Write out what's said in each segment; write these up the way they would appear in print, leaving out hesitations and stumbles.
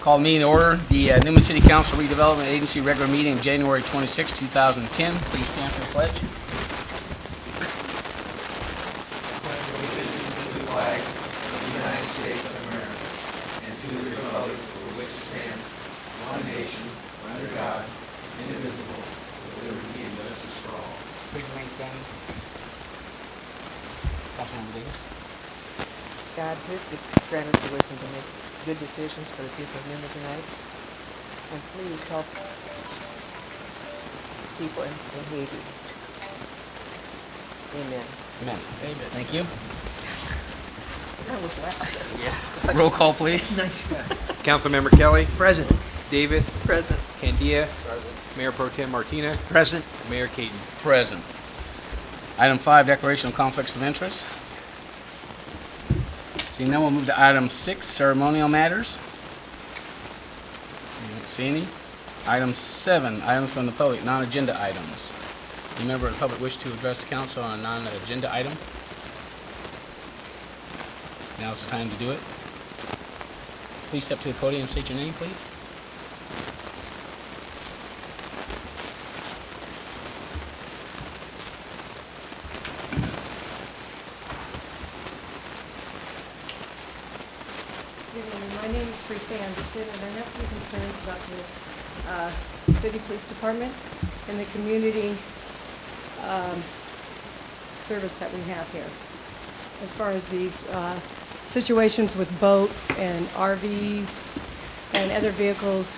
Call meeting to order. The Newman City Council Redevelopment Agency regular meeting of January 26, 2010. Please stand for the pledge. Allegiance to the flag of the United States of America and to the republic for which it stands, one nation, under God, indivisible, with liberty and justice for all. Please remain standing. Councilmember Davis. God, please grant us the wisdom to make good decisions for the people of Newman tonight. And please help people in Haiti. Amen. Amen. Amen. Thank you. That was loud. Yeah. Roll call, please. Nice guy. Councilmember Kelly. Present. Davis. Present. Candia. Present. Mayor Pro Tem Martina. Present. Mayor Caton. Present. Item 5, declaration of conflicts of interest. Seeing none, we'll move to item 6, ceremonial matters. I don't see any. Item 7, items from the public, non-agenda items. Any member of the public wish to address the council on a non-agenda item? Now's the time to do it. Please step to the podium and state your name, please. My name is Teresa Anderson, and I have some concerns about the city police department and the community service that we have here. As far as these situations with boats and RVs and other vehicles,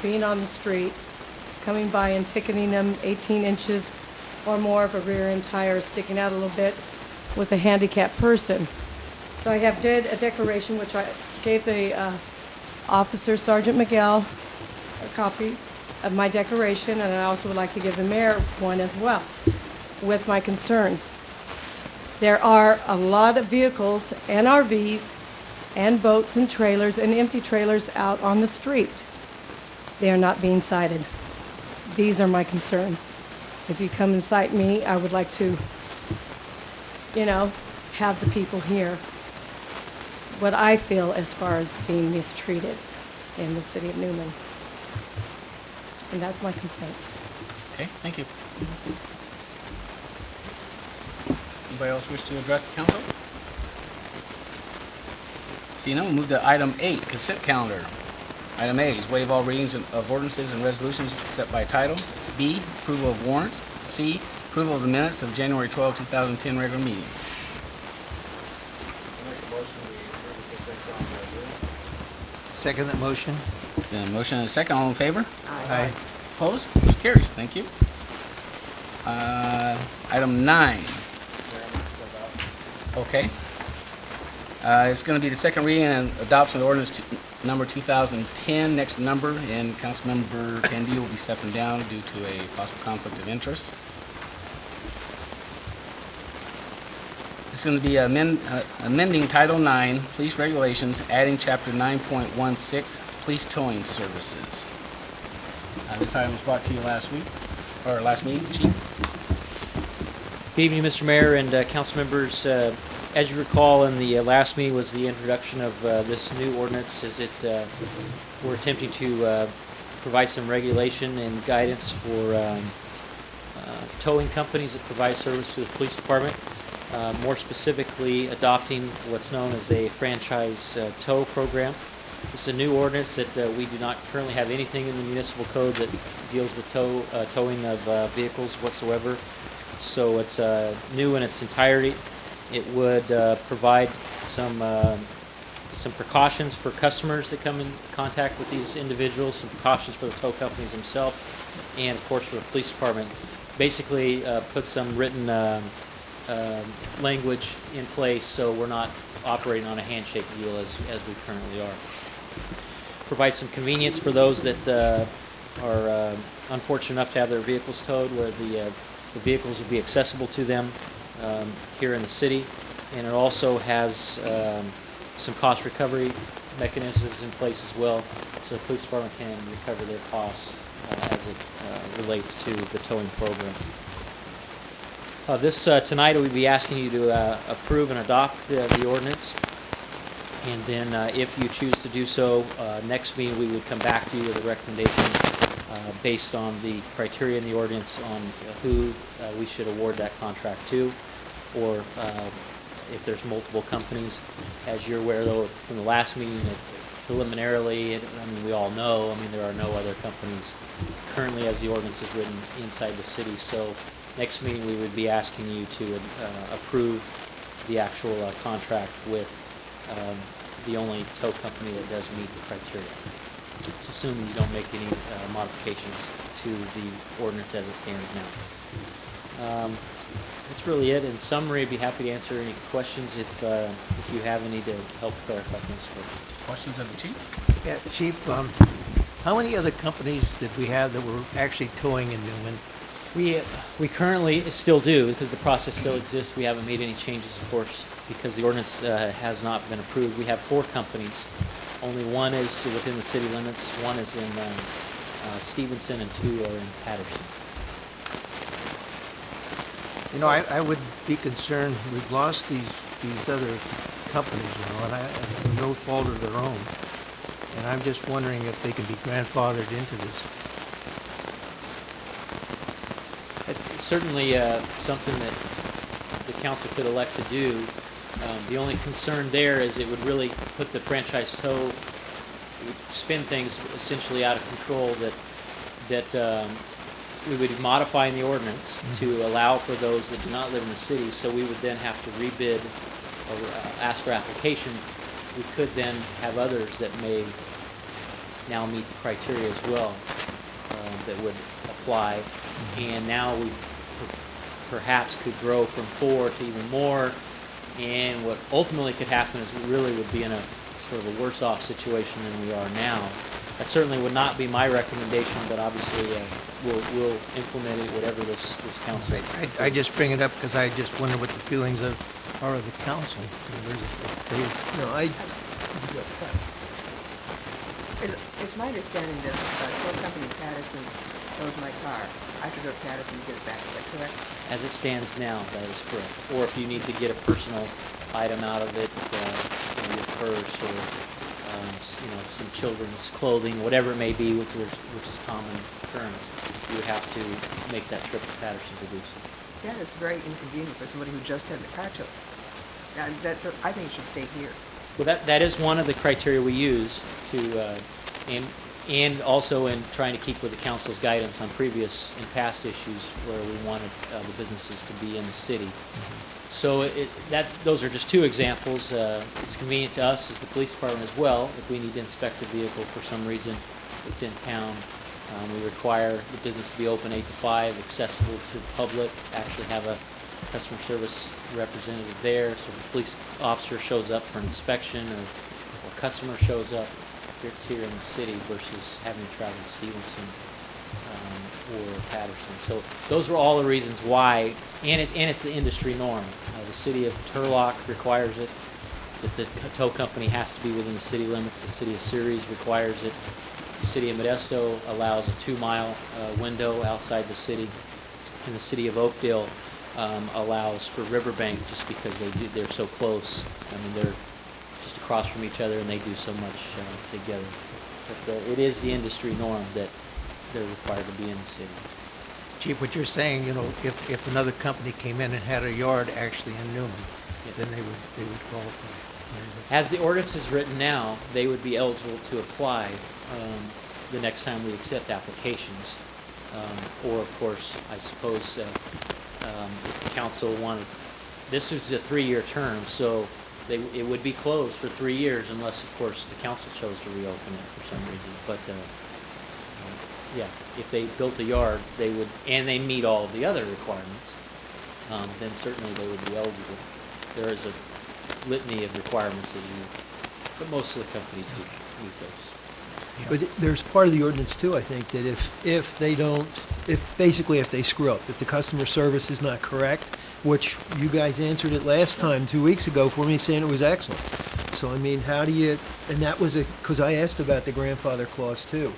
being on the street, coming by and ticketing them 18 inches or more of a rear end tire sticking out a little bit with a handicapped person. So I did a declaration which I gave the officer, Sergeant Miguel, a copy of my declaration, and I also would like to give the mayor one as well with my concerns. There are a lot of vehicles and RVs and boats and trailers and empty trailers out on the street. They are not being cited. These are my concerns. If you come and cite me, I would like to, have the people here what I feel as far as being mistreated in the city of Newman. And that's my complaint. Okay, thank you. Anybody else wish to address the council? Seeing none, we'll move to item 8, consent calendar. Item A is waive all readings of ordinances and resolutions except by title. B, approval of warrants. C, approval of the minutes of January 12, 2010 regular meeting. Second that motion. Then motion and a second, all in favor? Aye. Opposed? Motion carries. Thank you. Item 9. Okay. It's going to be the second reading and adoption of ordinance number 2010, next number, and Councilmember Candia will be stepping down due to a possible conflict of interest. It's going to be amending Title 9, Police Regulations, adding Chapter 9.16, Police Towing Services. This item was brought to you last meeting, Chief. Good evening, Mr. Mayor and council members. As you recall, in the last meeting was the introduction of this new ordinance. We're attempting to provide some regulation and guidance for towing companies that provide service to the police department. More specifically, adopting what's known as a franchise tow program. It's a new ordinance that we do not currently have anything in the municipal code that deals with towing of vehicles whatsoever. So it's new in its entirety. It would provide some precautions for customers that come in contact with these individuals, some precautions for the tow companies themselves, and of course for the police department. Basically, put some written language in place so we're not operating on a handshake deal as we currently are. Provide some convenience for those that are unfortunate enough to have their vehicles towed, where the vehicles will be accessible to them here in the city, and it also has some cost recovery mechanisms in place as well, so the police department can recover their costs as it relates to the towing program. Tonight we'll be asking you to approve and adopt the ordinance. And then if you choose to do so, next meeting we would come back to you with a recommendation based on the criteria in the ordinance on who we should award that contract to, or if there's multiple companies. As you're aware, though, from the last meeting, that preliminarily, I mean, we all know, I mean, there are no other companies currently as the ordinance is written inside the city. So next meeting, we would be asking you to approve the actual contract with the only tow company that does meet the criteria. It's assuming you don't make any modifications to the ordinance as it stands now. That's really it. In summary, I'd be happy to answer any questions if you have any to help clarify things for you. Questions of the chief? Yeah, Chief, how many other companies did we have that were actually towing in Newman? We currently still do, because the process still exists. We haven't made any changes, of course, because the ordinance has not been approved. We have 4 companies. Only one is within the city limits, one is in Stevenson, and 2 are in Patterson. You know, I would be concerned, we've lost these other companies, you know, and through no fault of their own. And I'm just wondering if they can be grandfathered into this. It's certainly something that the council could elect to do. The only concern there is it would really put the franchise tow, it would spin things essentially out of control, that we would be modifying the ordinance to allow for those that do not live in the city, so we would then have to rebid or ask for applications. We could then have others that may now meet the criteria as well that would apply, and now we perhaps could grow from 4 to even more. And what ultimately could happen is we really would be in a sort of a worse off situation than we are now. That certainly would not be my recommendation, but obviously we'll implement it, whatever this council. I just bring it up because I just wonder what the feelings are of the council. It's my understanding that tow company Patterson tows my car. I have to go to Patterson to get it back. Is that correct? As it stands now, that is correct. Or if you need to get a personal item out of it, your purse or some children's clothing, whatever it may be, which is common occurrence, you would have to make that trip to Patterson to do so. That is very inconvenient for somebody who just had the car towed. I think it should stay here. Well, that is one of the criteria we use to, and also in trying to keep with the council's guidance on previous and past issues where we wanted the businesses to be in the city. So those are just 2 examples. It's convenient to us as the police department as well. If we need to inspect a vehicle for some reason, it's in town. We require the business to be open 8 to 5, accessible to the public, actually have a customer service representative there, so if the police officer shows up for an inspection or customer shows up, it's here in the city versus having to travel to Stevenson or Patterson. So those were all the reasons why, and it's the industry norm. The city of Turlock requires it, that the tow company has to be within the city limits. The city of Ceres requires it. The city of Modesto allows a 2-mile window outside the city, and the city of Oakdale allows for Riverbank just because they're so close. I mean, they're just across from each other and they do so much together. But it is the industry norm that they're required to be in the city. Chief, what you're saying, you know, if another company came in and had a yard actually in Newman, then they would qualify. As the ordinance is written now, they would be eligible to apply the next time we accept applications. Or, of course, I suppose if the council wanted, this is a 3-year term, so it would be closed for 3 years unless, of course, the council chose to reopen it for some reason. But yeah, if they built a yard, they would, and they meet all of the other requirements, then certainly they would be eligible. There is a litany of requirements but most of the companies would meet those. Yeah. But there's part of the ordinance too, I think, that if they screw up, if the customer service is not correct, which you guys answered it last time, 2 weeks ago for me, saying it was excellent. So, I mean, how do you, and that was because I asked about the grandfather clause too.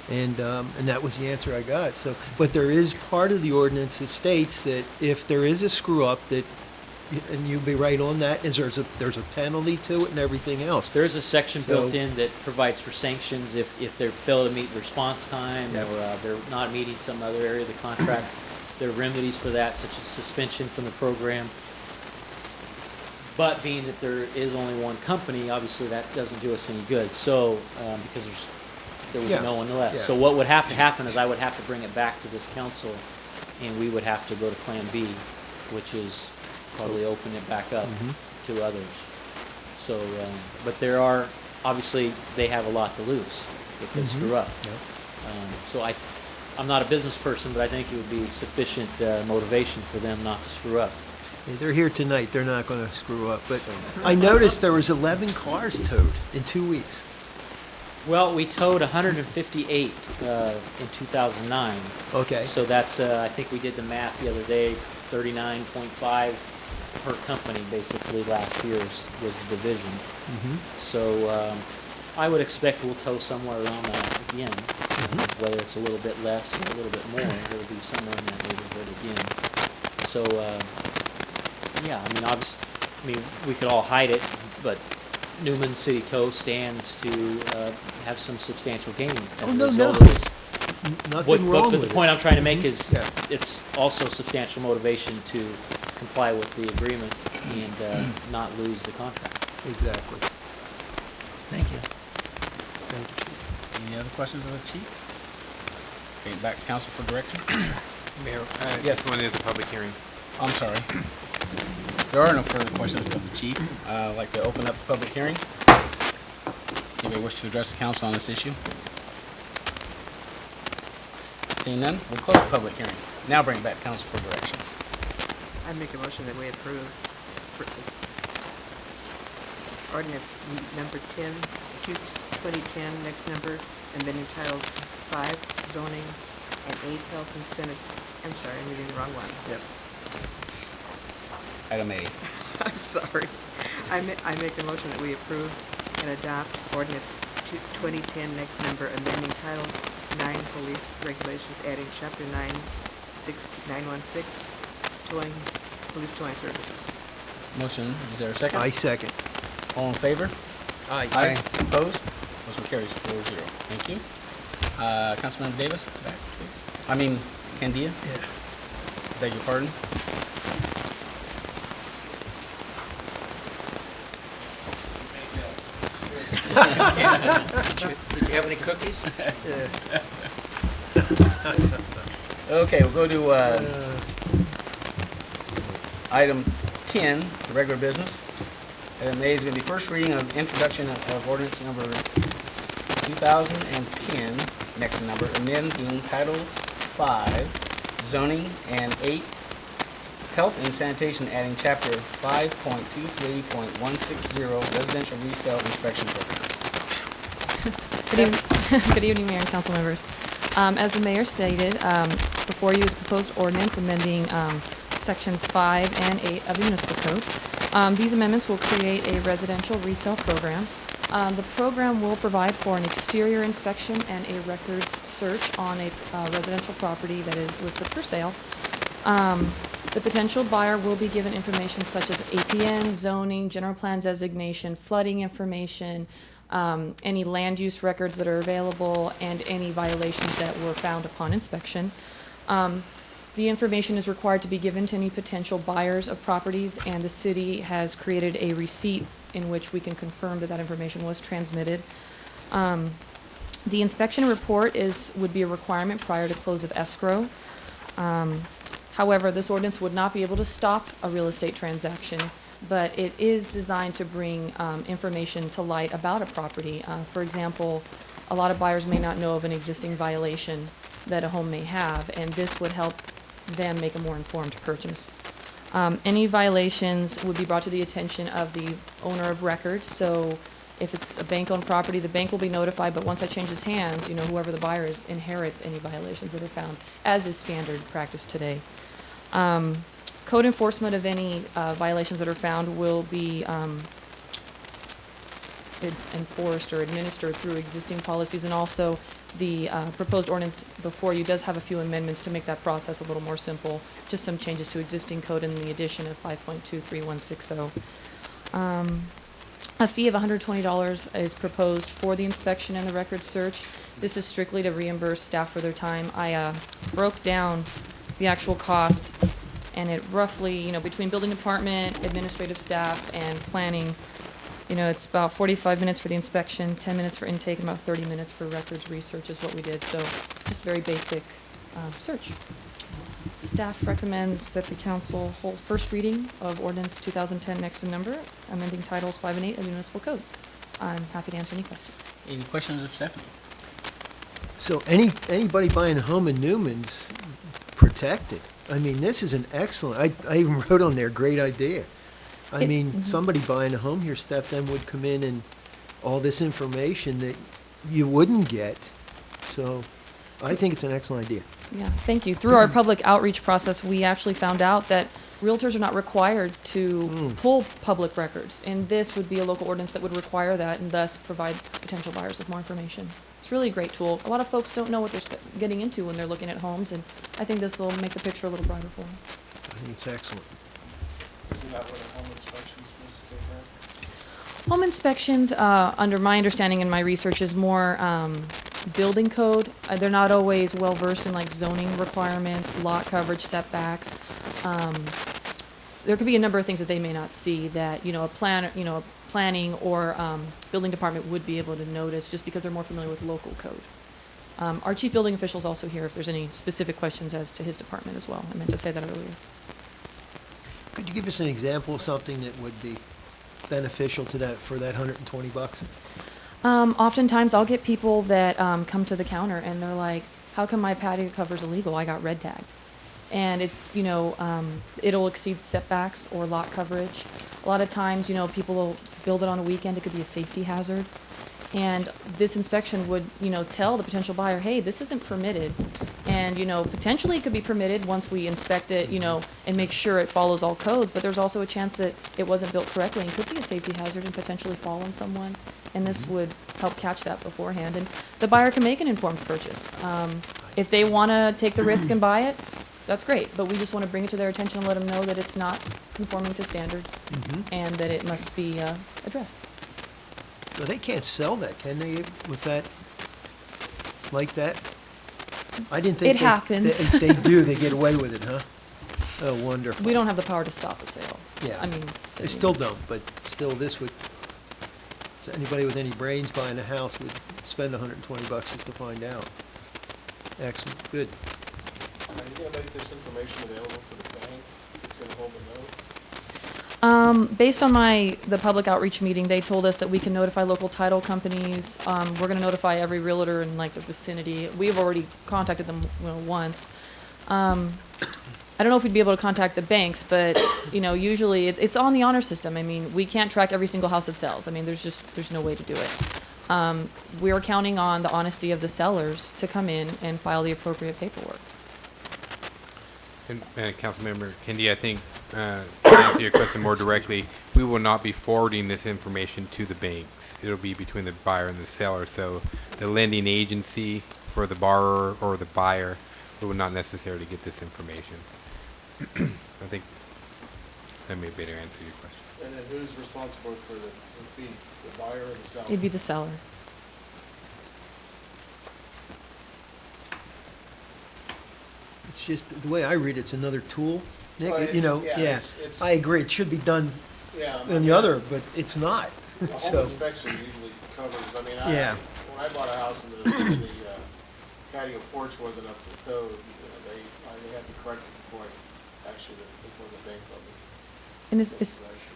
And that was the answer I got. So, but there is part of the ordinance that states that if there is a screw up, that And you'll be right on that, is there's a penalty to it and everything else. There is a section built So- in that provides for sanctions if they fail to meet response time Yep. or they're not meeting some other area of the contract. There are remedies for that, such as suspension from the program. But being that there is only one company, obviously that doesn't do us any good. So, because there was Yeah. no one left. Yeah. So what would have to happen is I would have to bring it back to this council, and we would have to go to Plan B, which is probably open it back up to others. So, but there are, obviously, they have a lot to lose if they screw up. So I'm not a business person, but I think it would be sufficient motivation for them not to screw up. Yeah, they're here tonight, they're not gonna screw up, but I noticed there was 11 cars towed in 2 weeks. Well, we towed 158 in 2009. Okay. So that's, I think we did the math the other day, 39.5 per company basically last year was the division. So I would expect we'll tow somewhere around that again. Whether it's a little bit less or a little bit more, it'll be somewhere in that neighborhood again. So, yeah, I mean, obviously, we could all hide it, but Newman City Tow stands to have some substantial gain as Oh, a no, result no. of this. Nothing wrong But with the it. point I'm trying to make is Yeah. it's also substantial motivation to comply with the agreement and not lose the contract. Exactly. Thank you. Thank you, Chief. Any other questions of the chief? Okay, back to council for direction. Mayor, Yes. this one is a public hearing. I'm sorry. There are no further questions for the chief. I'd like to open up the public hearing. Anybody wish to address the council on this issue? Seeing none, we'll close the public hearing. Now bring it back to council for direction. I make a motion that we approve ordinance number 10, 2010, next number, amending titles 5, zoning, and 8, health and senate. I'm sorry, I'm reading the wrong one. Yep. Item A. I'm sorry. I make a motion that we approve and adopt ordinance 2010, next number, amending Title 9 Police Regulations, adding Chapter 916, police towing services. Motion, is there a second? I second. All in favor? Aye. Opposed? Motion carries 4-0. Thank you. Councilmember Davis, back, please. I mean, Candia? Yeah. Beg your pardon? Did you have any cookies? Okay, we'll go to item 10, the regular business. Item A is going to be first reading of introduction of ordinance number 2010, next number, amending titles 5, zoning, and 8, health and sanitation, adding chapter 5.23.160, residential resale inspection program. Good evening, Mayor and council members. As the mayor stated, before you is proposed ordinance amending sections 5 and 8 of the municipal code. These amendments will create a residential resale program. The program will provide for an exterior inspection and a records search on a residential property that is listed for sale. The potential buyer will be given information such as APN, zoning, general plan designation, flooding information, any land use records that are available, and any violations that were found upon inspection. The information is required to be given to any potential buyers of properties, and the city has created a receipt in which we can confirm that that information was transmitted. The inspection report would be a requirement prior to close of escrow. However, this ordinance would not be able to stop a real estate transaction, but it is designed to bring information to light about a property. For example, a lot of buyers may not know of an existing violation that a home may have, and this would help them make a more informed purchase. Any violations would be brought to the attention of the owner of record. So if it's a bank-owned property, the bank will be notified, but once that changes hands, whoever the buyer is inherits any violations that are found, as is standard practice today. Code enforcement of any violations that are found will be enforced or administered through existing policies, and also the proposed ordinance before you does have a few amendments to make that process a little more simple, just some changes to existing code and the addition of 5.23160. A fee of $120 is proposed for the inspection and the record search. This is strictly to reimburse staff for their time. I broke down the actual cost, and it roughly, between building department, administrative staff, and planning, it's about 45 minutes for the inspection, 10 minutes for intake, and about 30 minutes for records research is what we did. So just very basic search. Staff recommends that the council hold first reading of ordinance 2010 next in number, amending titles 5 and 8 of the municipal code. I'm happy to answer any questions. Any questions of Stephanie? So anybody buying a home in Newman's protected. I mean, this is an excellent, I even wrote on there, great idea. I mean, somebody buying a home here, Steph, then would come in and all this information that you wouldn't get. So I think it's an excellent idea. Yeah, thank you. Through our public outreach process, we actually found out that realtors are not required to pull public records, and this would be a local ordinance that would require that and thus provide potential buyers with more information. It's really a great tool. A lot of folks don't know what they're getting into when they're looking at homes, and I think this will make the picture a little brighter for them. I think it's excellent. Isn't that what a home inspection is supposed to take care of? Home inspections, under my understanding and my research, is more building code. They're not always well versed in like zoning requirements, lot coverage, setbacks. There could be a number of things that they may not see that a planning or building department would be able to notice just because they're more familiar with local code. Our chief building official is also here if there's any specific questions as to his department as well. I meant to say that earlier. Could you give us an example of something that would be beneficial to that for that $120? Oftentimes I'll get people that come to the counter and they're like, how come my patio cover's illegal? I got red tagged. And it's, it'll exceed setbacks or lot coverage. A lot of times, people will build it on a weekend. It could be a safety hazard. And this inspection would, tell the potential buyer, hey, this isn't permitted. And, potentially it could be permitted once we inspect it, and make sure it follows all codes. But there's also a chance that it wasn't built correctly and could be a safety hazard and potentially fall on someone. And this would help catch that beforehand. And the buyer can make an informed purchase. If they want to take the risk and buy it, that's great. But we just want to bring it to their attention and let them know that it's not conforming to standards and that it must be addressed. Well, they can't sell that, can they, with that, like that? I didn't think It happens. If they do, they get away with it, huh? Oh, wonderful. We don't have the power to stop a sale. Yeah. I mean, They still don't, but still this would, so anybody with any brains buying a house would spend $120 just to find out. Excellent, good. Are you gonna make this information available to the bank that's gonna hold the note? Based on the public outreach meeting, they told us that we can notify local title companies. We're going to notify every realtor in like the vicinity. We've already contacted them once. I don't know if we'd be able to contact the banks, but usually it's on the honor system. I mean, we can't track every single house that sells. I mean, there's no way to do it. We're counting on the honesty of the sellers to come in and file the appropriate paperwork. And Councilmember Kendi, I think, to answer your question more directly, we will not be forwarding this information to the banks. It'll be between the buyer and the seller. So the lending agency for the borrower or the buyer will not necessarily get this information. I think that may better answer your question. And then who's responsible for the fee, the buyer or the seller? It'd be the seller. It's just, the way I read it's another tool, Nick, Well, it's- I agree, it should be done Yeah. on the other, but it's not. The home So, inspection usually covers, Yeah. when I bought a house and the patio porch wasn't up to code, they had to correct it before the bank felt it. And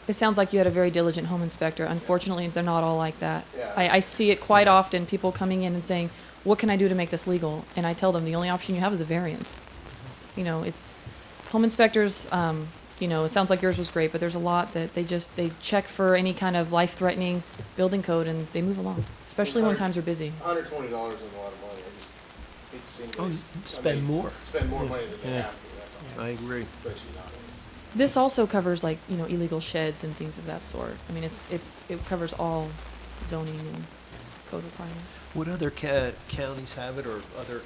it sounds like you had a very diligent home inspector. Unfortunately, they're not all like that. Yeah. I see it quite often, people coming in and saying, what can I do to make this legal? And I tell them the only option you have is a variance. It's home inspectors, it sounds like yours was great, but there's a lot that they check for any kind of life-threatening building code and they move along, especially when times are busy. $120 isn't a lot of money. I just hate to see anybody spend more. Spend more money than they Yeah. have to, that's all. I agree. But you know. This also covers illegal sheds and things of that sort. I mean, it covers all zoning and code requirements. What other counties have it, or other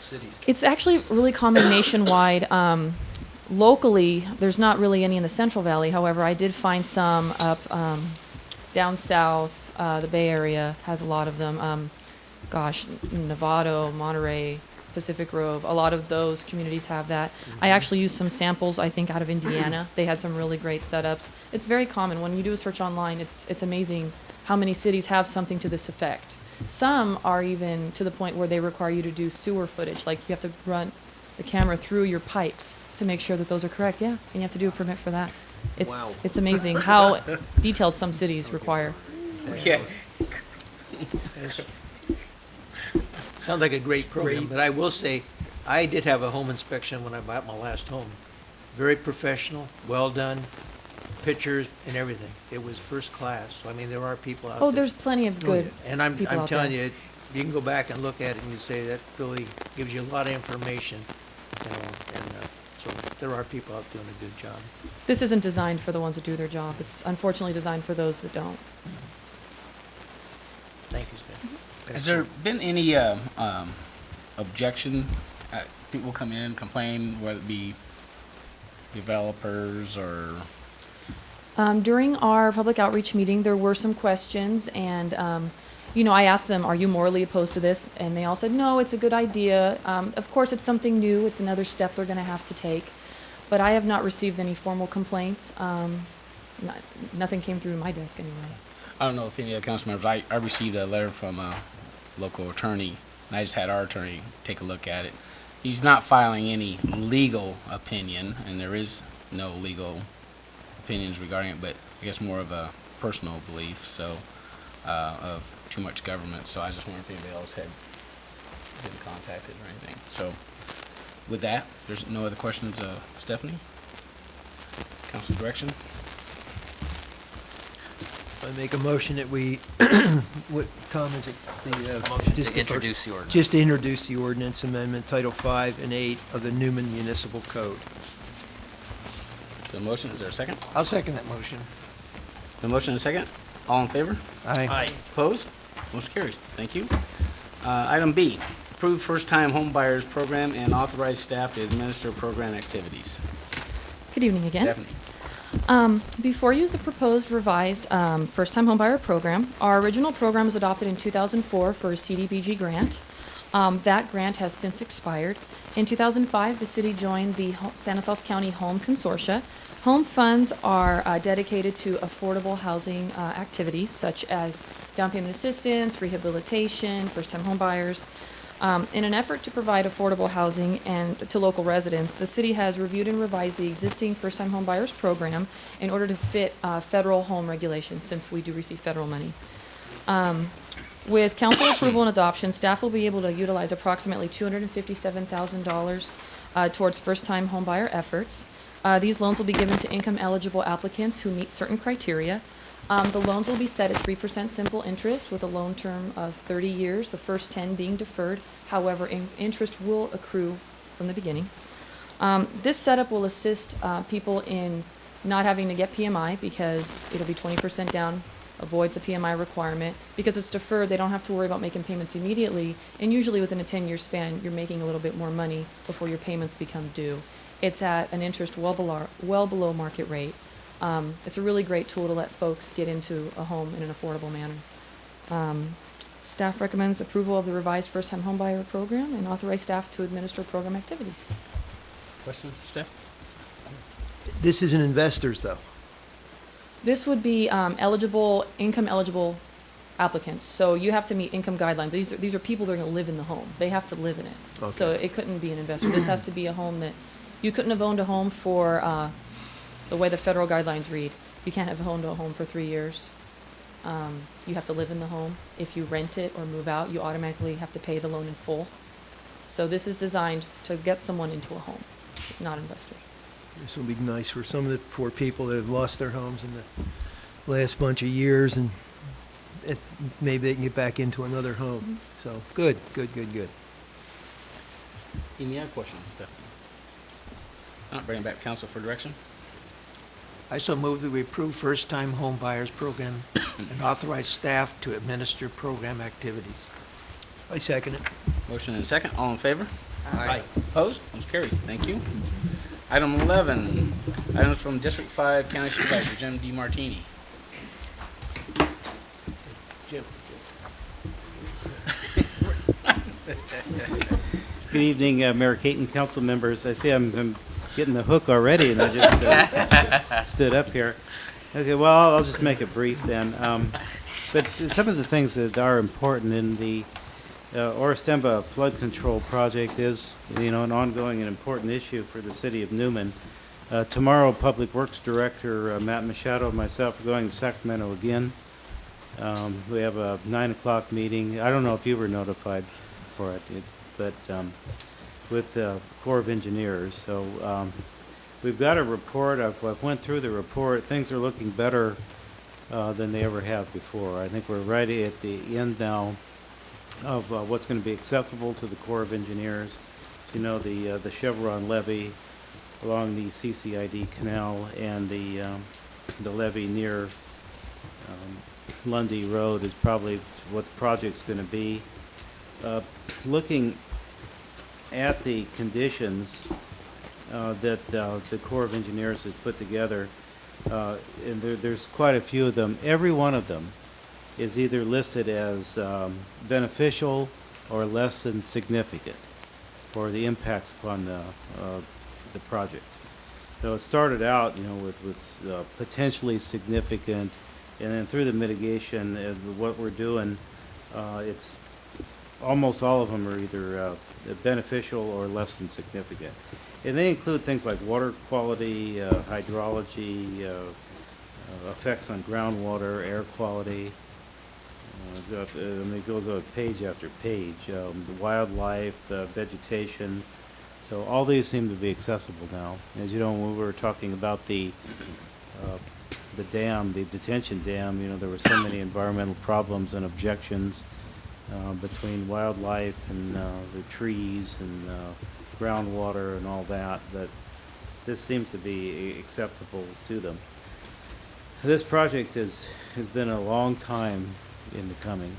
cities? It's actually really common nationwide. Locally, there's not really any in the Central Valley. However, I did find some up down south. The Bay Area has a lot of them. Novato, Monterey, Pacific Grove, a lot of those communities have that. I actually used some samples, I think, out of Indiana. They had some really great setups. It's very common. When you do a search online, it's amazing how many cities have something to this effect. Some are even to the point where they require you to do sewer footage, like you have to run the camera through your pipes to make sure that those are correct, yeah, and you have to do a permit for that. Wow. It's amazing how detailed some cities require. Yeah. Yes. Sounds like a great program, but I will say, I did have a home inspection when I bought my last home. Very professional, well done, pictures and everything. It was first class. So, I mean, there are people out there. Oh, there's plenty of good And I'm people out telling there. you, you can go back and look at it and you say that really gives you a lot of information, you know, and so there are people out doing a good job. This isn't designed for the ones that do their job. It's unfortunately designed for those that don't. Thank you, Stan. Has there been any objection? People come in, complain, whether it be developers or... During our public outreach meeting, there were some questions, and I asked them, "Are you morally opposed to this?" And they all said, "No, it's a good idea. Of course, it's something new. It's another step they're going to have to take." But I have not received any formal complaints. Nothing came through my desk anyway. I don't know if any of the council members, I received a letter from a local attorney, and I just had our attorney take a look at it. He's not filing any legal opinion, and there is no legal opinions regarding it, but I guess more of a personal belief, so, of too much government, so I just wondered if anybody else had been contacted or anything. So, with that, if there's no other questions, Stephanie? Council direction? I make a motion that we, what, Tom, is it? Motion just to introduce the ordinance. Just to introduce the ordinance amendment, Title 5 and 8 of the Newman Municipal Code. The motion, is there a second? I'll second that motion. The motion and a second? All in favor? Aye. Opposed? Motion carries. Thank you. Item B, approve first-time home buyers program and authorize staff to administer program activities. Good evening again. Stephanie. Before you is the proposed revised first-time homebuyer program. Our original program was adopted in 2004 for a CDBG grant. That grant has since expired. In 2005, the city joined the Stanislaus County Home Consortia. Home funds are dedicated to affordable housing activities such as down payment assistance, rehabilitation, first-time homebuyers. In an effort to provide affordable housing and to local residents, the city has reviewed and revised the existing first-time homebuyers program in order to fit federal home regulations, since we do receive federal money. With council approval and adoption, staff will be able to utilize approximately $257,000 towards first-time homebuyer efforts. These loans will be given to income-eligible applicants who meet certain criteria. The loans will be set at 3% simple interest with a loan term of 30 years, the first 10 being deferred. However, interest will accrue from the beginning. This setup will assist people in not having to get PMI because it'll be 20% down, avoids the PMI requirement. Because it's deferred, they don't have to worry about making payments immediately, and usually within a 10-year span, you're making a little bit more money before your payments become due. It's at an interest well below market rate. It's a really great tool to let folks get into a home in an affordable manner. Staff recommends approval of the revised first-time homebuyer program and authorize staff to administer program activities. Questions, Steph? This isn't investors, though. This would be income-eligible applicants. So you have to meet income guidelines. These are people that are going to live in the home. They have to live in it. Okay. So it couldn't be an investor. This has to be a home that you couldn't have owned a home for the way the federal guidelines read. You can't have owned a home for 3 years. You have to live in the home. If you rent it or move out, you automatically have to pay the loan in full. So this is designed to get someone into a home, not investors. This will be nice for some of the poor people that have lost their homes in the last bunch of years, and maybe they can get back into another home. Mm-hmm. So, good. Any other questions, Stephanie? Not bringing back council for direction. I so move that we approve first-time home buyers program and authorize staff to administer program activities. I second it. Motion and a second. All in favor? Aye. Opposed? Motion carries. Thank you. Item 11, items from District 5 County Supervisor Jim D. Martini. Jim. Good evening, Mayor Caton, council members. I see I'm getting the hook already, and I just stood up here. Okay, well, I'll just make it brief then. But some of the things that are important in the Orostemba flood control project is, an ongoing and important issue for the city of Newman. Tomorrow, Public Works Director Matt Machado and myself are going to Sacramento again. We have a 9 o'clock meeting. I don't know if you were notified for it, but with the Corps of Engineers. So we've got a report. I've went through the report. Things are looking better than they ever have before. I think we're right at the end now of what's going to be acceptable to the Corps of Engineers. The Chevron levee along the CCID canal and the levee near Lundy Road is probably what the project's going to be. Looking at the conditions that the Corps of Engineers has put together, and there's quite a few of them. Every one of them is either listed as beneficial or less than significant for the impacts upon the project. So it started out, with potentially significant, and then through the mitigation and what we're doing, it's almost all of them are either beneficial or less than significant. And they include things like water quality, hydrology, effects on groundwater, air quality. It goes on page after page. The wildlife, vegetation. So all these seem to be accessible now. As you know, when we were talking about the dam, the detention dam, there were so many environmental problems and objections between wildlife and the trees and groundwater and all that, but this seems to be acceptable to them. This project has been a long time in the coming,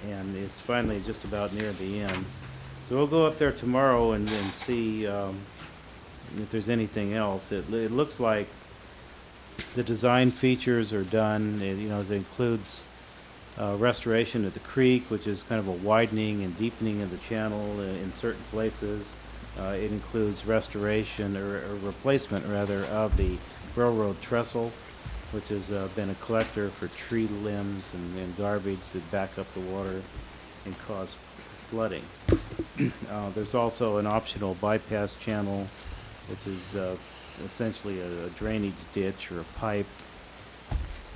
and it's finally just about near the end. So we'll go up there tomorrow and see if there's anything else. It looks like the design features are done. It includes restoration of the creek, which is kind of a widening and deepening of the channel in certain places. It includes restoration or replacement, rather, of the railroad trestle, which has been a collector for tree limbs and garbage that back up the water and cause flooding. There's also an optional bypass channel, which is essentially a drainage ditch or a pipe.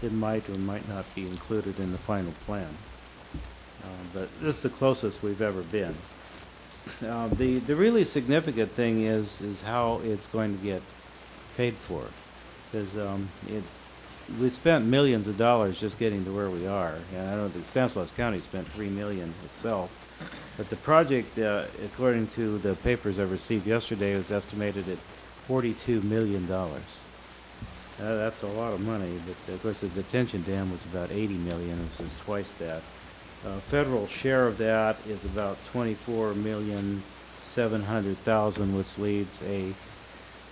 It might or might not be included in the final plan. But this is the closest we've ever been. The really significant thing is how it's going to get paid for. Because we spent millions of dollars just getting to where we are. And I know that Stanislaus County spent $3 million itself. But the project, according to the papers I received yesterday, was estimated at $42 million. That's a lot of money, but of course the detention dam was about $80 million, which is twice that. Federal share of that is about $24,700,000, which leads a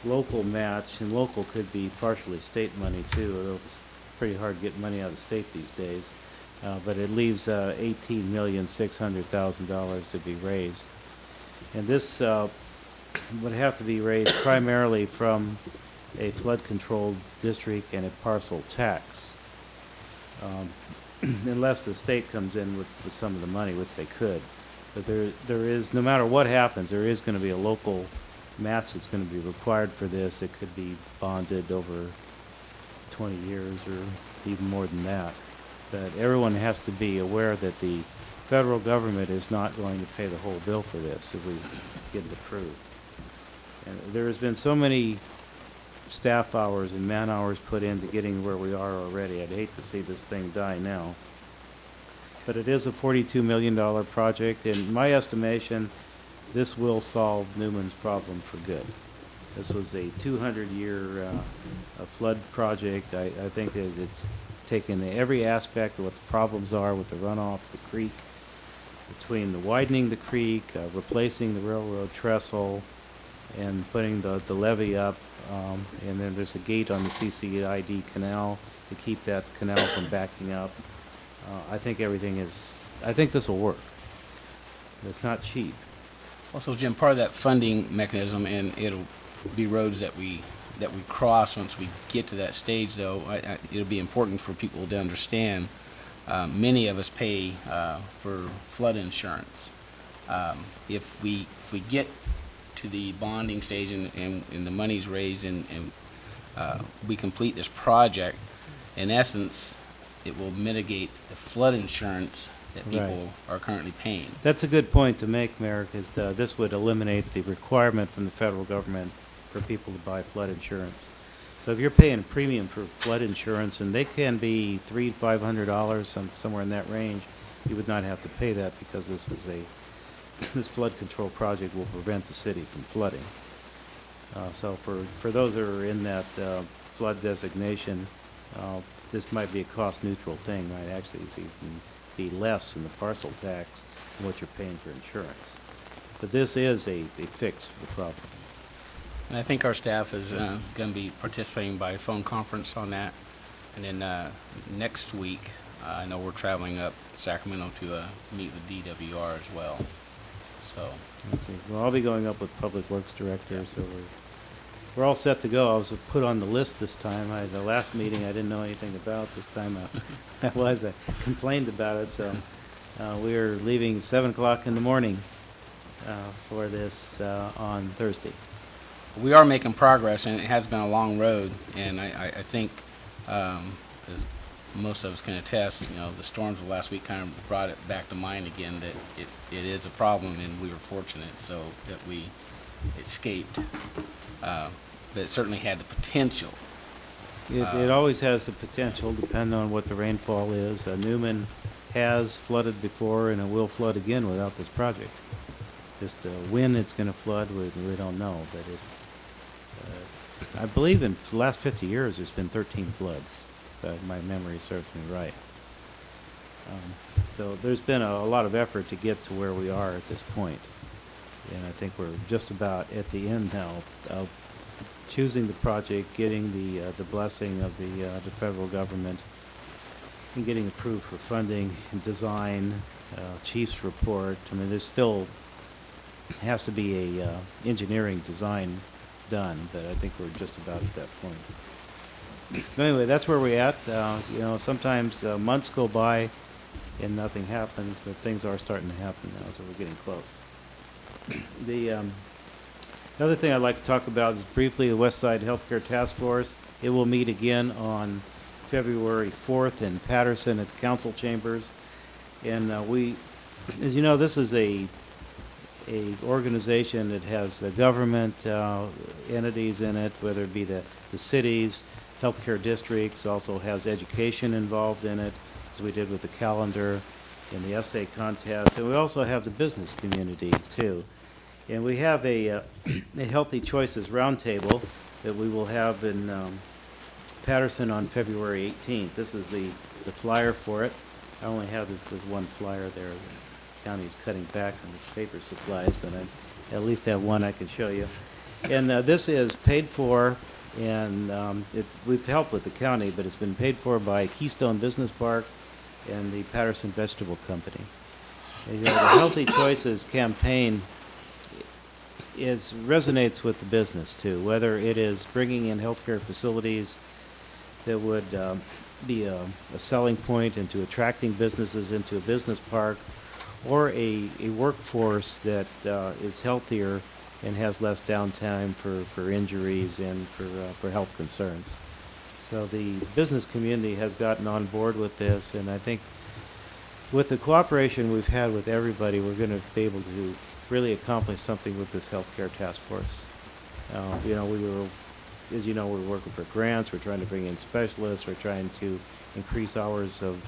local match, and local could be partially state money too, although it's pretty hard to get money out of the state these days. But it leaves $18,600,000 to be raised. And this would have to be raised primarily from a flood-controlled district and a parcel tax, unless the state comes in with some of the money, which they could. But there is, no matter what happens, there is going to be a local match that's going to be required for this. It could be bonded over 20 years or even more than that. But everyone has to be aware that the federal government is not going to pay the whole bill for this if we get it approved. And there has been so many staff hours and man hours put into getting where we are already. I'd hate to see this thing die now. But it is a $42 million project, and in my estimation, this will solve Newman's problem for good. This was a 200-year flood project. I think that it's taken every aspect of what the problems are with the runoff, the creek, between the widening the creek, replacing the railroad trestle, and putting the levee up. And then there's a gate on the CCID canal to keep that canal from backing up. I think I think this will work. It's not cheap. Also, Jim, part of that funding mechanism, and it'll be roads that we cross once we get to that stage, though, it'll be important for people to understand. Many of us pay for flood insurance. If we get to the bonding stage and the money's raised and we complete this project, in essence, it will mitigate the flood insurance that people are currently paying. That's a good point to make, Mayor, because this would eliminate the requirement from the federal government for people to buy flood insurance. So if you're paying a premium for flood insurance, and they can be $300 to $500, somewhere in that range, you would not have to pay that because this flood control project will prevent the city from flooding. So for those that are in that flood designation, this might be a cost-neutral thing. Might actually even be less in the parcel tax than what you're paying for insurance. But this is a fix for the problem. And I think our staff is going to be participating by phone conference on that. And then next week, I know we're traveling up Sacramento to meet with DWR as well. So. Okay. Well, I'll be going up with Public Works Director, so we're all set to go. I was put on the list this time. The last meeting I didn't know anything about. This time I complained about it. So we are leaving 7 o'clock in the morning for this on Thursday. We are making progress, and it has been a long road. And I think, as most of us can attest, the storms of last week kind of brought it back to mind again that it is a problem, and we were fortunate so that we escaped. But it certainly had the potential. It always has the potential, depending on what the rainfall is. Newman has flooded before, and it will flood again without this project. Just when it's going to flood, we don't know. But I believe in the last 50 years, there's been 13 floods. If my memory serves me right. So there's been a lot of effort to get to where we are at this point. And I think we're just about at the end now of choosing the project, getting the blessing of the federal government, and getting approved for funding and design, chief's report. I mean, there's still has to be a engineering design done, but I think we're just about at that point. Anyway, that's where we're at. Sometimes months go by and nothing happens, but things are starting to happen now, so we're getting close. The other thing I'd like to talk about is briefly the West Side Healthcare Task Force. It will meet again on February 4th in Patterson at the council chambers. And as you know, this is a organization that has the government entities in it, whether it be the cities, healthcare districts, also has education involved in it, as we did with the calendar and the essay contest. And we also have the business community, too. And we have a Healthy Choices Roundtable that we will have in Patterson on February 18th. This is the flyer for it. I only have this one flyer there. The county's cutting back on its paper supplies, but I at least have one I can show you. And this is paid for, and we've helped with the county, but it's been paid for by Keystone Business Park and the Patterson Vegetable Company. And, the Healthy Choices campaign resonates with the business, too, whether it is bringing in healthcare facilities that would be a selling point into attracting businesses into a business park, or a workforce that is healthier and has less downtime for injuries and for health concerns. So the business community has gotten on board with this, and I think with the cooperation we've had with everybody, we're going to be able to really accomplish something with this healthcare task force. We're working for grants, we're trying to bring in specialists, we're trying to increase hours of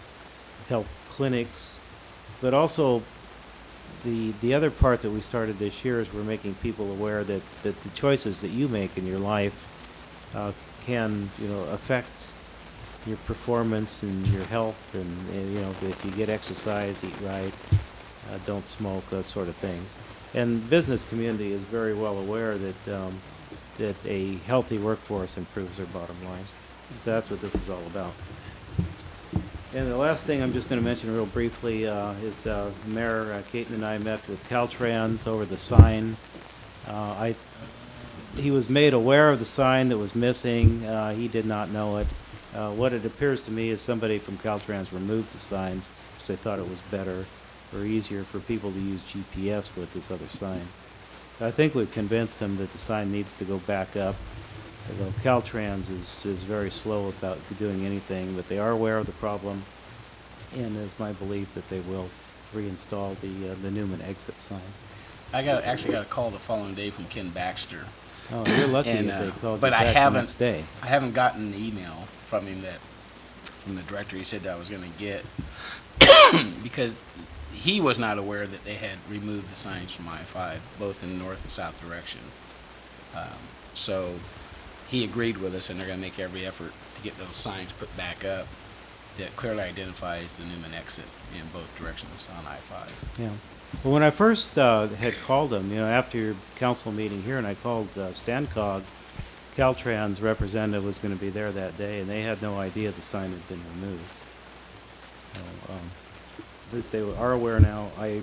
health clinics, but also the other part that we started this year is we're making people aware that the choices that you make in your life can, affect your performance and your health, and if you get exercise, eat right, don't smoke, those sort of things. And the business community is very well aware that a healthy workforce improves their bottom lines. So that's what this is all about. And the last thing I'm just going to mention real briefly is Mayor Caton and I met with Caltrans over the sign. He was made aware of the sign that was missing. He did not know it. What it appears to me is somebody from Caltrans removed the signs because they thought it was better or easier for people to use GPS with this other sign. I think we've convinced him that the sign needs to go back up. Although Caltrans is very slow about doing anything, but they are aware of the problem, and it's my belief that they will reinstall the Newman exit sign. I actually got a call the following day from Ken Baxter. Oh, you're lucky And, if they called but you I back the haven't- next day. I haven't gotten the email from him from the director he said that I was going to get because he was not aware that they had removed the signs from I-5, both in north and south direction. So he agreed with us, and they're going to make every effort to get those signs put back up that clearly identifies the Newman exit in both directions on I-5. Yeah. Well, when I first had called them, after your council meeting here, and I called Stancog, Caltrans representative was going to be there that day, and they had no idea the sign had been removed. So, at least they are aware now. I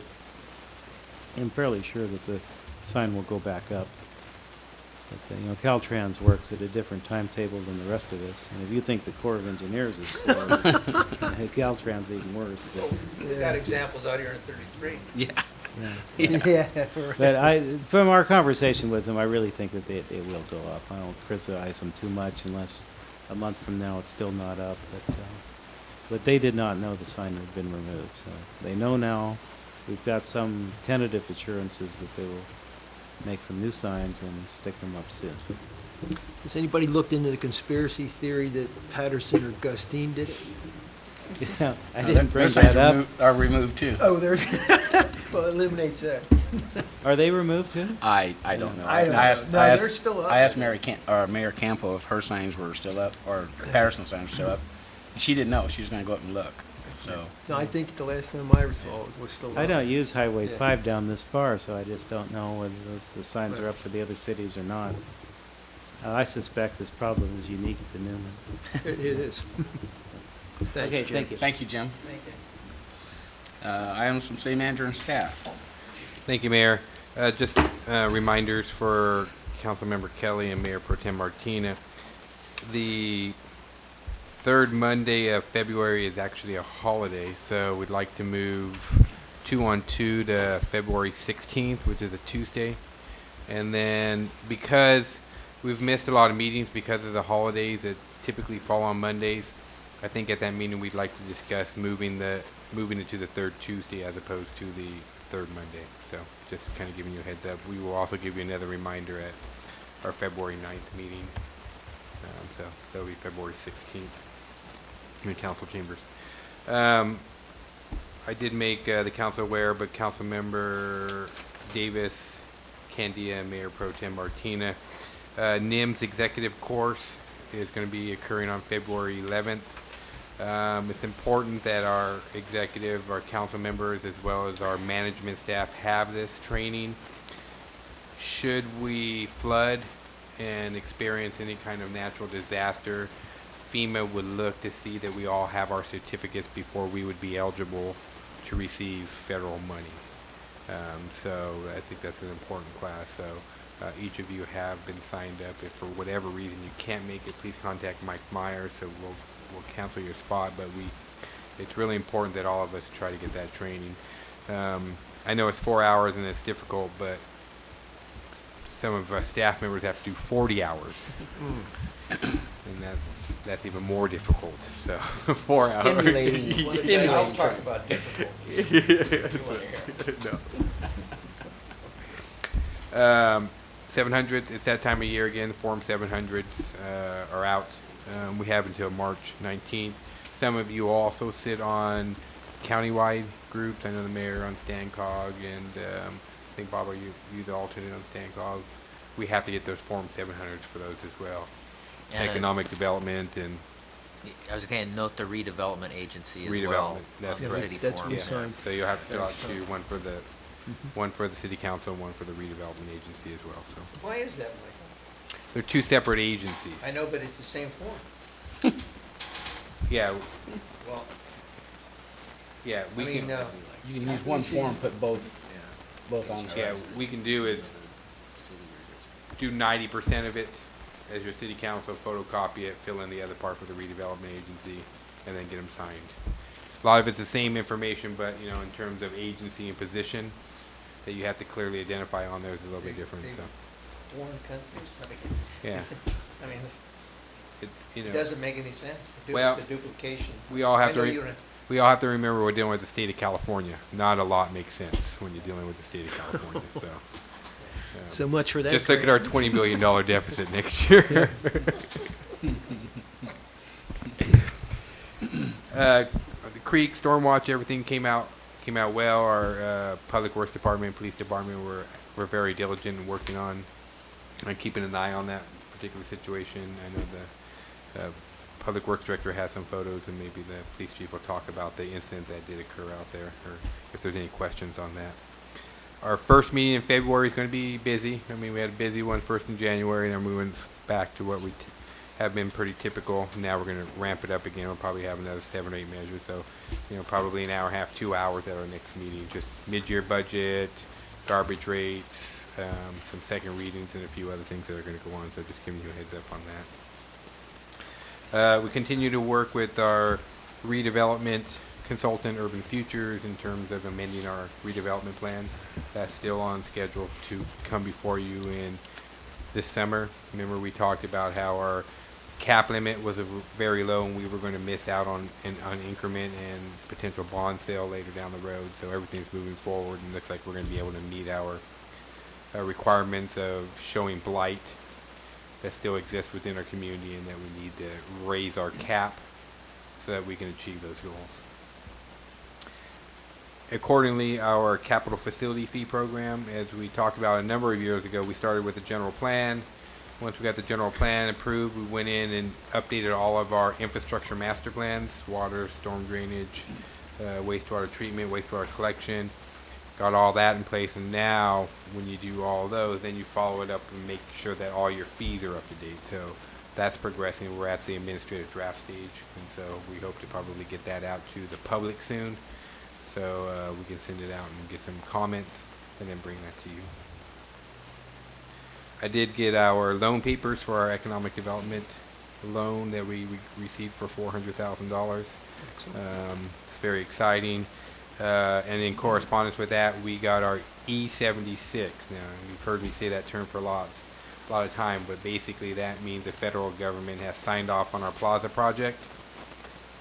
am fairly sure that the sign will go back up. But, Caltrans works at a different timetable than the rest of us. And if you think the Corps of Engineers is slow, Caltrans even worse. But, We've got examples out here in 33. Yeah. yeah. Yeah, right. But from our conversation with them, I really think that they will go up. I don't criticize them too much unless a month from now it's still not up. But they did not know the sign had been removed. So they know now. We've got some tentative assurances that they will make some new signs and stick them up soon. Has anybody looked into the conspiracy theory that Patterson or Gustine did it? Yeah, I No, didn't their bring signs that up. are removed too. Oh, there's, well, it eliminates that. Are they removed too? I don't know. I don't know. asked, No, I asked, they're still up. I asked Mayor Campo if her signs were still up or Patterson's signs were still up. And she didn't know. She was going to go up and look. So No, I think the last time I saw it was still up. I don't use Highway Yeah. 5 down this far, so I just don't know whether the signs are up for the other cities or not. I suspect this problem is unique to Newman. It is. Thanks, Okay, Jim. thank you. thank you, Jim. Items from city manager and staff. Thank you, Mayor. Just reminders for Councilmember Kelly and Mayor Pro Tem Martina. The third Monday of February is actually a holiday, so we'd like to move 2-on-2 to February 16th, which is a Tuesday. And then because we've missed a lot of meetings because of the holidays that typically fall on Mondays, I think at that meeting we'd like to discuss moving it to the third Tuesday as opposed to the third Monday. So just kind of giving you a heads up. We will also give you another reminder at our February 9th meeting. So that'll be February 16th in council chambers. I did make the council aware, but Councilmember Davis, Candia, and Mayor Pro Tem Martina, NIM's executive course is going to be occurring on February 11th. It's important that our executive, our council members, as well as our management staff have this training. Should we flood and experience any kind of natural disaster, FEMA would look to see that we all have our certificates before we would be eligible to receive federal money. So I think that's an important class. So each of you have been signed up. If for whatever reason you can't make it, please contact Mike Meyer. So we'll cancel your spot. But it's really important that all of us try to get that training. I know it's 4 hours and it's difficult, but some of our staff members have to do 40 hours, and that's even more difficult. So 4 hours. Stimulating. I'll talk about difficulties. You want to hear. No. 700. It's that time of year again. Form 700s are out. We have until March 19th. Some of you also sit on countywide groups. I know the mayor on StanCog, and I think, Bob, you the alternate on StanCog. We have to get those Form 700s for those as well. And Economic development and I was going to note the redevelopment agency as well. redevelopment. That's On the right. city That's form. we Yeah. signed. So you'll have to fill out Last two, time. one for the city council, and one for the redevelopment agency as well. So Why is that, Michael? they're two separate agencies. I know, but it's the same form. Yeah, Well, yeah. I mean, You can use one form, put both on there. Yeah, we can do is do 90% of it as your city council, photocopy it, fill in the other part for the redevelopment agency, and then get them signed. A lot of it's the same information, but, you know, in terms of agency and position, that you have to clearly identify on there is a little bit different, so, foreign countries, I mean, yeah. I mean, You it know, doesn't make any sense. Well, It's a duplication. we all have I to, know you don't- we all have to remember we're dealing with the state of California. Not a lot makes sense when you're dealing with the state of California, so. So much for that. Just look at grant. our $20 billion deficit next year. The creek, storm watch, everything came out well. Our public works department, police department were very diligent in working on keeping an eye on that particular situation. I know the public works director has some photos, and maybe the police chief will talk about the incident that did occur out there, or if there's any questions on that. Our first meeting in February is going to be busy. I mean, we had a busy one first in January, and then we went back to what we have been pretty typical. Now we're going to ramp it up again. We'll probably have another 7 or 8 measures. So, you know, probably an hour and a half, 2 hours at our next meeting. Just mid-year budget, garbage rates, some second readings, and a few other things that are going to go on. So just giving you a heads up on that. We continue to work with our redevelopment consultant, Urban Futures, in terms of amending our redevelopment plan. That's still on schedule to come before you in this summer. Remember, we talked about how our cap limit was very low, and we were going to miss out on increment and potential bond sale later down the road. So everything's moving forward, and looks like we're going to be able to meet our requirements of showing blight that still exists within our community, and that we need to raise our cap so that we can achieve those goals. Accordingly, our capital facility fee program, as we talked about a number of years ago, we started with the general plan. Once we got the general plan approved, we went in and updated all of our infrastructure master plans: water, storm drainage, wastewater treatment, wastewater collection. Got all that in place, and now when you do all those, then you follow it up and make sure that all your fees are up to date. So that's progressing. We're at the administrative draft stage, and so we hope to probably get that out to the public soon, so we can send it out and get some comments and then bring that to you. I did get our loan papers for our economic development loan that we received for $400,000. It's very exciting. And in correspondence with that, we got our E76. Now, you've heard me say that term for a lot of time, but basically that means the federal government has signed off on our plaza project.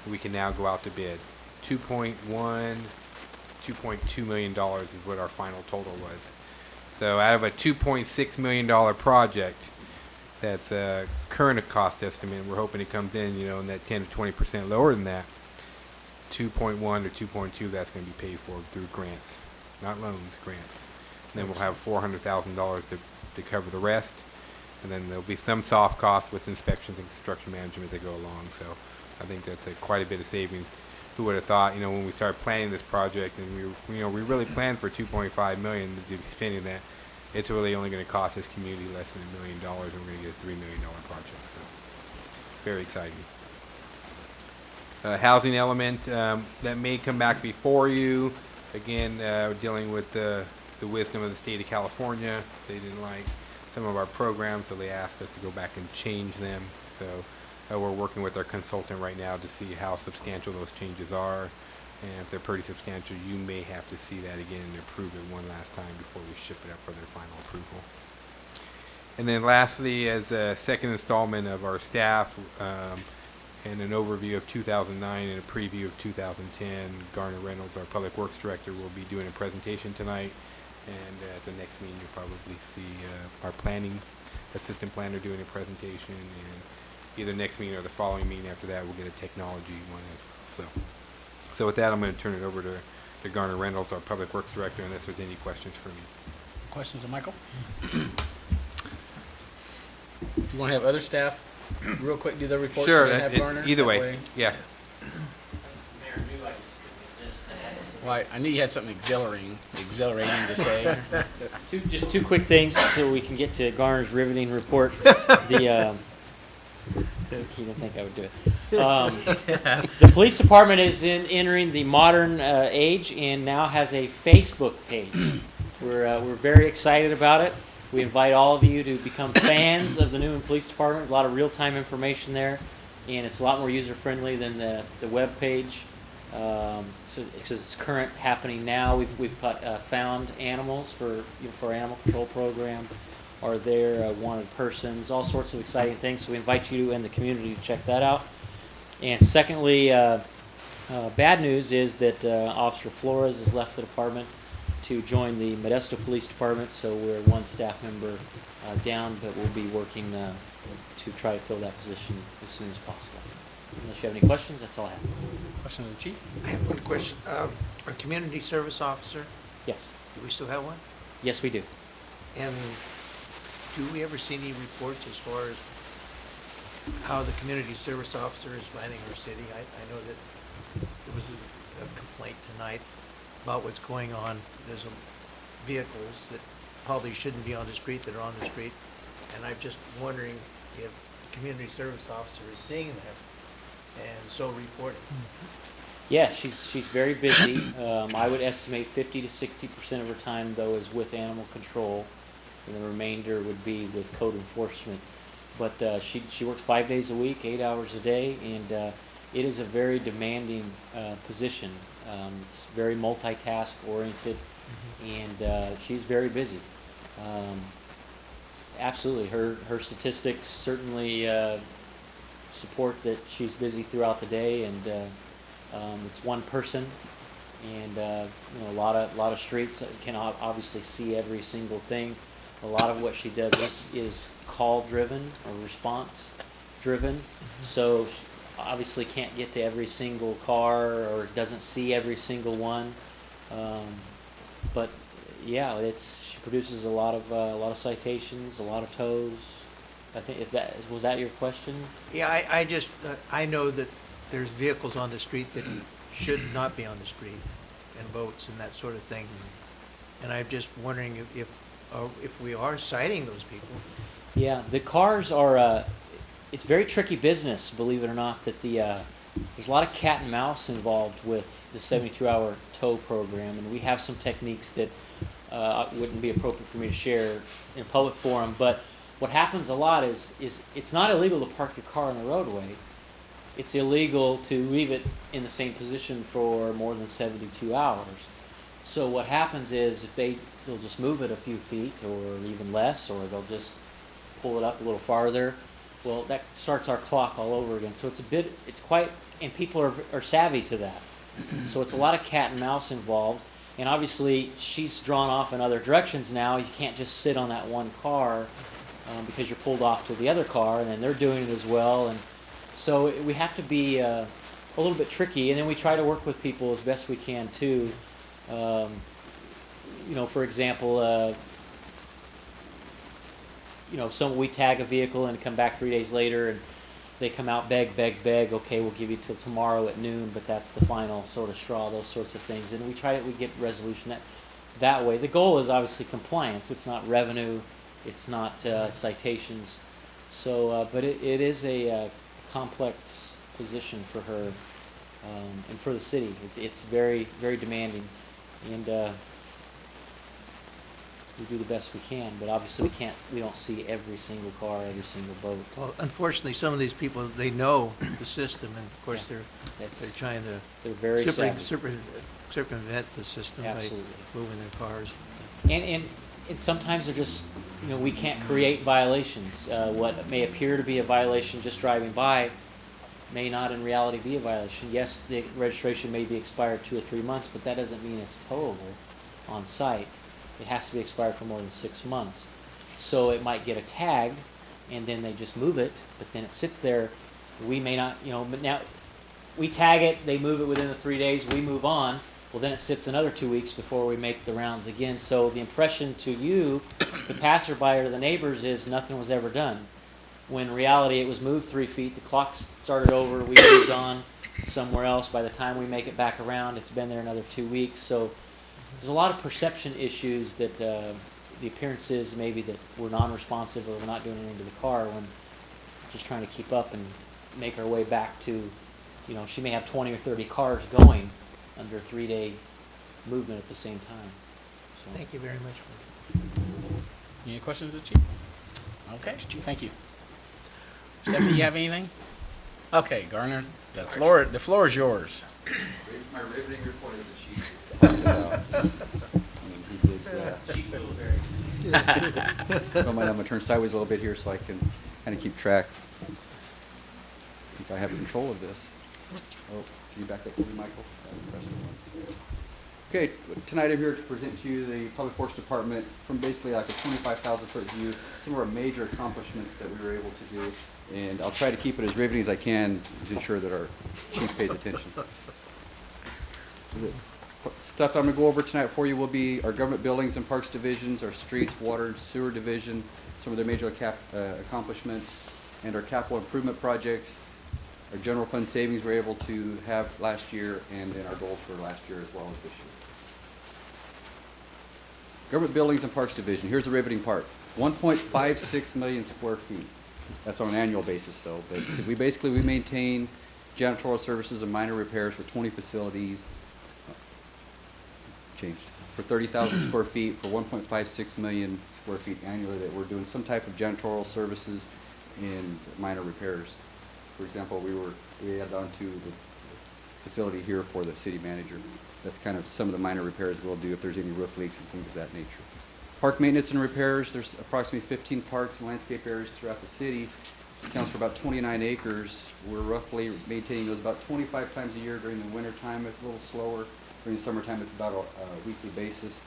We can now go out to bid. $2.2 million is what our final total was. So out of a $2.6 million project, that's a current cost estimate, we're hoping it comes in, you know, in that 10 to 20% lower than that. 2.1 or 2.2, that's going to be paid for through grants, not loans, grants. And then we'll have $400,000 to cover the rest, and then there'll be some soft costs with inspections and construction management that go along. So I think that's quite a bit of savings. Who would have thought, you know, when we started planning this project, and we really planned for $2.5 million to be spending that. It's really only going to cost this community less than $1 million, and we're going to get a $3 million project. So it's very exciting. Housing element that may come back before you. Again, dealing with the wisdom of the state of California. They didn't like some of our programs, so they asked us to go back and change them. So we're working with our consultant right now to see how substantial those changes are. And if they're pretty substantial, you may have to see that again and approve it one last time before we ship it up for their final approval. And then lastly, as a second installment of our staff, and an overview of 2009 and a preview of 2010, Garner Reynolds, our Public Works Director, will be doing a presentation tonight. And at the next meeting, you'll probably see our planning assistant planner doing a presentation. And either next meeting or the following meeting after that, we'll get a technology one. So So with that, I'm going to turn it over to Garner Reynolds, our Public Works Director, unless there's any questions for me. Questions of Michael? Do you want to have other staff real quick do their reports? Sure, and then have Garner? either That way, yeah. Well, I knew you had something exhilarating to say. Just two quick things so we can get to Garner's riveting report. He didn't think I would do it. The police department is entering the modern age and now has a Facebook page. We're very excited about it. We invite all of you to become fans of the Newman Police Department. A lot of real-time information there, and it's a lot more user-friendly than the web page. So it's current happening now. We've put found animals for our animal control program, are there wanted persons, all sorts of exciting things. So we invite you and the community to check that out. And secondly, bad news is that Officer Flores has left the department to join the Modesto Police Department. So we're one staff member down, but we'll be working to try to fill that position as soon as possible. Unless you have any questions, that's all I have. Question of the chief? I have one question. Our community service officer, Yes. do we still have one? Yes, we do. And do we ever see any reports as far as how the community service officer is finding our city? I know that there was a complaint tonight about what's going on. There's vehicles that probably shouldn't be on the street that are on the street. And I'm just wondering if the community service officer is seeing that and so reporting. Yeah, she's very busy. I would estimate 50 to 60% of her time, though, is with animal control, and the remainder would be with code enforcement. But she works 5 days a week, 8 hours a day, and it is a very demanding position. It's very multitask oriented, and she's very busy. Absolutely, her statistics certainly support that she's busy throughout the day, and it's one person, and a lot of streets can obviously see every single thing. A lot of what she does is call driven or response driven, so she obviously can't get to every single car or doesn't see every single one. But yeah, she produces a lot of citations, a lot of tows. I think if that was that your question. Yeah, I know that there's vehicles on the street that should not be on the street, and boats and that sort of thing. And I'm just wondering if we are citing those people. Yeah, the cars are. It's very tricky business, believe it or not. That there's a lot of cat and mouse involved with the 72-hour tow program, and we have some techniques that wouldn't be appropriate for me to share in public forum. But what happens a lot is it's not illegal to park your car on the roadway. It's illegal to leave it in the same position for more than 72 hours. So what happens is they'll just move it a few feet or even less, or they'll just pull it up a little farther. Well, that starts our clock all over again. So and people are savvy to that. So it's a lot of cat and mouse involved. And obviously she's drawn off in other directions now. You can't just sit on that one car because you're pulled off to the other car, and then they're doing it as well. And so we have to be a little bit tricky, and then we try to work with people as best we can too. For example, we tag a vehicle and come back 3 days later, and they come out beg. Okay, we'll give you till tomorrow at noon, but that's the final sort of straw. Those sorts of things, and we get resolution that way. The goal is obviously compliance. It's not revenue. It's not citations. So, but it is a complex position for her and for the city. It's very, very demanding, and we do the best we can. But obviously, we don't see every single car, every single boat. Well, unfortunately, some of these people, they know the system, and of course they're trying to they're very savvy. circumvent the system Absolutely. by moving their cars. And sometimes they're just, we can't create violations. What may appear to be a violation just driving by may not in reality be a violation. Yes, the registration may be expired 2 or 3 months, but that doesn't mean it's towable on site. It has to be expired for more than 6 months. So it might get a tag, and then they just move it, but then it sits there. We may not, but now we tag it, they move it within the 3 days, we move on. Well, then it sits another 2 weeks before we make the rounds again. So the impression to you, the passerby or the neighbors, is nothing was ever done. When in reality it was moved 3 feet, the clock started over, we moved on somewhere else. By the time we make it back around, it's been there another 2 weeks. So there's a lot of perception issues that the appearance is maybe that we're non-responsive or we're not doing anything to the car when we're just trying to keep up and make our way back to, she may have 20 or 30 cars going under a 3-day movement at the same time. So. Thank you very much. Any questions of the chief? Okay, thank you. Stephanie, you have anything? Okay, Garner, the floor is yours. My riveting report is the chief. He did. Don't mind, I'm going to turn sideways a little bit here so I can kind of keep track. I think I have control of this. Oh, can you back up for me, Michael? Okay, tonight I'm here to present to you the Public Works Department from basically like a 25,000 foot view, some of our major accomplishments that we were able to do, and I'll try to keep it as riveting as I can to ensure that our chief pays attention. The stuff I'm going to go over tonight for you will be our government buildings and parks divisions, our streets, water, and sewer division, some of their major accomplishments, and our capital improvement projects, our general fund savings we're able to have last year, and then our goals for last year as well as this year. Government buildings and parks division. Here's the riveting part. 1.56 million square feet. That's on an annual basis, though. But we maintain janitorial services and minor repairs for 20 facilities. Changed for 30,000 square feet for 1.56 million square feet annually. That we're doing some type of janitorial services and minor repairs. For example, we added on to the facility here for the city manager. That's kind of some of the minor repairs we'll do if there's any roof leaks and things of that nature. Park maintenance and repairs, there's approximately 15 parks and landscape areas throughout the city. It accounts for about 29 acres. We're roughly maintaining those about 25 times a year. During the winter time, it's a little slower. During the summertime, it's about a weekly basis.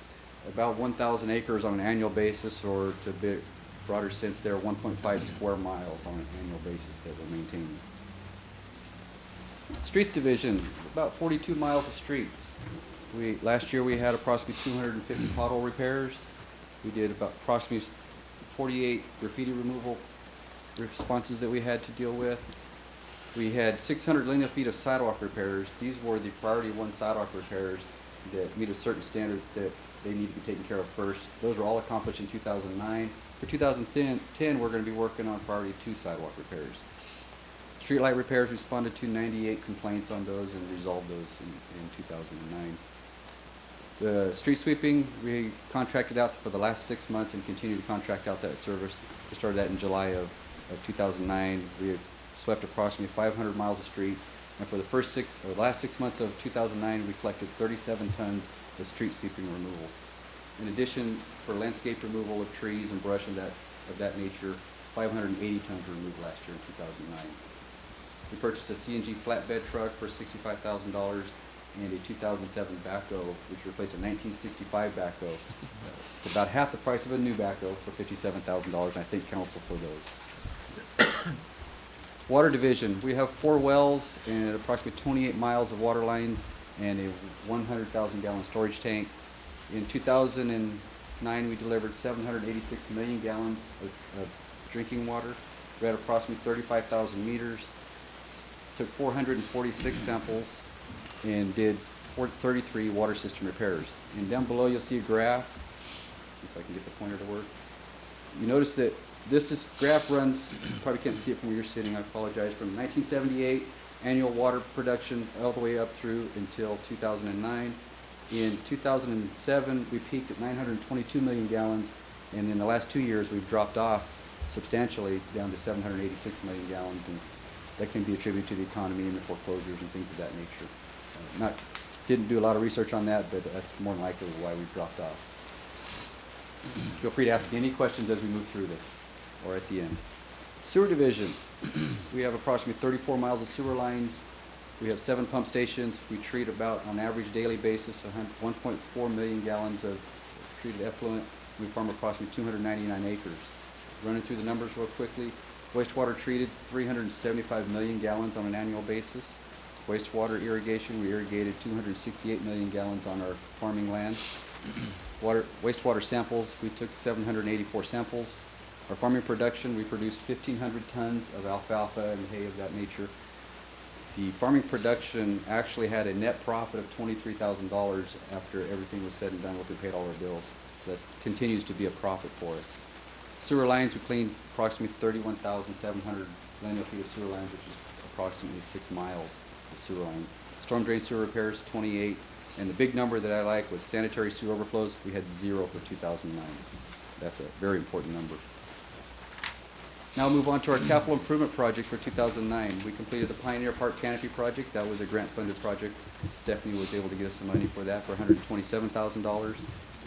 About 1,000 acres on an annual basis, or to a bit broader sense there, 1.5 square miles on an annual basis that we're maintaining. Streets division, about 42 miles of streets. Last year we had approximately 250 pothole repairs. We did about approximately 48 graffiti removal responses that we had to deal with. We had 600 linear feet of sidewalk repairs. These were the priority 1 sidewalk repairs that meet a certain standard that they need to be taken care of first. Those were all accomplished in 2009. For 2010, we're going to be working on priority 2 sidewalk repairs. Streetlight repairs, responded to 98 complaints on those and resolved those in 2009. The street sweeping, we contracted out for the last 6 months and continue to contract out that service. We started that in July of 2009. We swept approximately 500 miles of streets, and for the last 6 months of 2009, we collected 37 tons of street sweeping removal. In addition, for landscape removal of trees and brush of that nature, 580 tons were removed last year in 2009. We purchased a CNG flatbed truck for $65,000 and a 2007 backhoe, which replaced a 1965 backhoe. About half the price of a new backhoe for $57,000, and I thank council for those. Water division, we have 4 wells and approximately 28 miles of water lines and a 100,000 gallon storage tank. In 2009, we delivered 786 million gallons of drinking water. We had approximately 35,000 meters. Took 446 samples and did 33 water system repairs. And down below you'll see a graph. See if I can get the pointer to work. You notice that this graph runs, you probably can't see it from where you're sitting, I apologize, from 1978 annual water production all the way up through until 2009. In 2007 we peaked at 922 million gallons, and in the last 2 years we've dropped off substantially down to 786 million gallons. And that can be attributed to the economy and the foreclosures and things of that nature. Didn't do a lot of research on that, but that's more than likely why we've dropped off. Feel free to ask any questions as we move through this or at the end. Sewer division. We have approximately 34 miles of sewer lines. We have 7 pump stations. We treat about, on average daily basis, 1.4 million gallons of treated effluent. We farm approximately 299 acres. Running through the numbers real quickly. Wastewater treated 375 million gallons on an annual basis. Wastewater irrigation, we irrigated 268 million gallons on our farming land. Wastewater samples, we took 784 samples. Our farming production, we produced 1,500 tons of alfalfa and hay of that nature. The farming production actually had a net profit of $23,000 after everything was said and done, after we paid all our bills. So that continues to be a profit for us. Sewer lines, we cleaned approximately 31,700 linear feet of sewer lines, which is approximately 6 miles of sewer lines. Storm drain sewer repairs, 28. And the big number that I like was sanitary sewer overflows. We had 0 for 2009. That's a very important number. Now we'll move on to our capital improvement project for 2009. We completed the Pioneer Park Canopy project. That was a grant-funded project. Stephanie was able to get us some money for that for $127,000.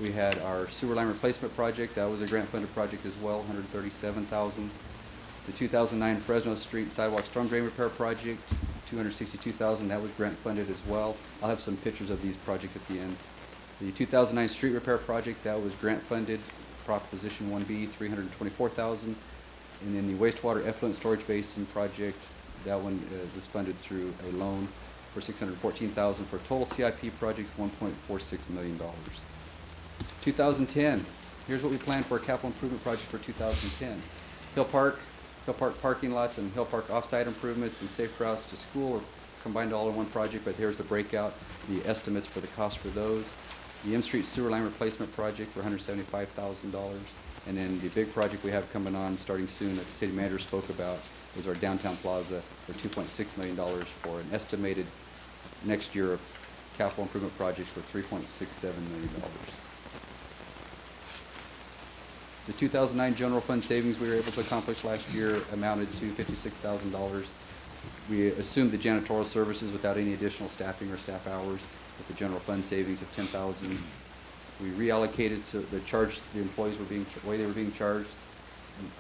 We had our sewer line replacement project. That was a grant-funded project as well, $137,000. The 2009 Fresno Street Sidewalk Storm Drain Repair Project, $262,000. That was grant-funded as well. I'll have some pictures of these projects at the end. The 2009 Street Repair Project, that was grant-funded, Proposition 1B, $324,000. And then the wastewater effluent storage basin project, that one was funded through a loan for $614,000 for total CIP projects, $1.46 million. 2010, here's what we planned for a capital improvement project for 2010. Hill Park parking lots and Hill Park off-site improvements and safe routes to school are combined all in one project, but here's the breakout, the estimates for the cost for those. The M Street sewer line replacement project for $175,000. And then the big project we have coming on starting soon that the city manager spoke about is our downtown plaza for $2.6 million for an estimated next year of capital improvement projects for $3.67 million. The 2009 general fund savings we were able to accomplish last year amounted to $56,000. We assumed the janitorial services without any additional staffing or staff hours with the general fund savings of $10,000. We reallocated so the employees were the way they were being charged.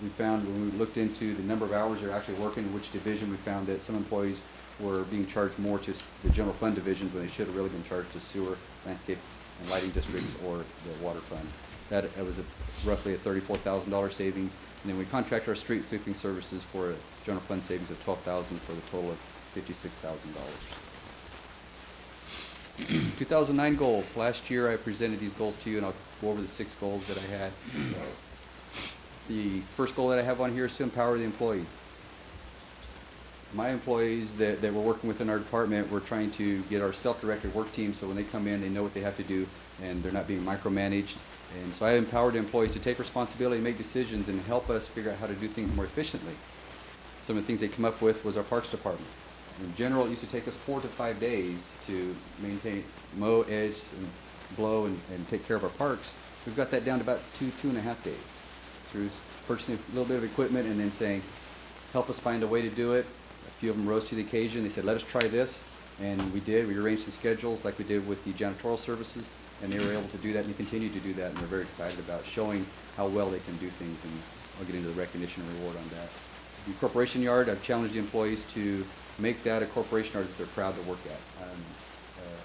We found when we looked into the number of hours they're actually working in which division, we found that some employees were being charged more to the general fund divisions when they should have really been charged to sewer, landscape, and lighting districts or the water fund. That was roughly a $34,000 savings. And then we contract our street sweeping services for a general fund savings of $12,000 for the total of $56,000. 2009 goals. Last year I presented these goals to you, and I'll go over the 6 goals that I had. The first goal that I have on here is to empower the employees. My employees that we're working with in our department, we're trying to get our self-directed work team so when they come in, they know what they have to do and they're not being micromanaged. And so I empowered employees to take responsibility and make decisions and help us figure out how to do things more efficiently. Some of the things they come up with was our parks department. In general, it used to take us 4 to 5 days to maintain, mow, edge, and blow, and take care of our parks. We've got that down to about 2.5 days through purchasing a little bit of equipment and then saying, help us find a way to do it. A few of them rose to the occasion. They said, let us try this. And we did. We arranged some schedules like we did with the janitorial services, and they were able to do that and they continue to do that, and they're very excited about showing how well they can do things, and I'll get into the recognition and reward on that. The corporation yard, I've challenged the employees to make that a corporation yard that they're proud to work at.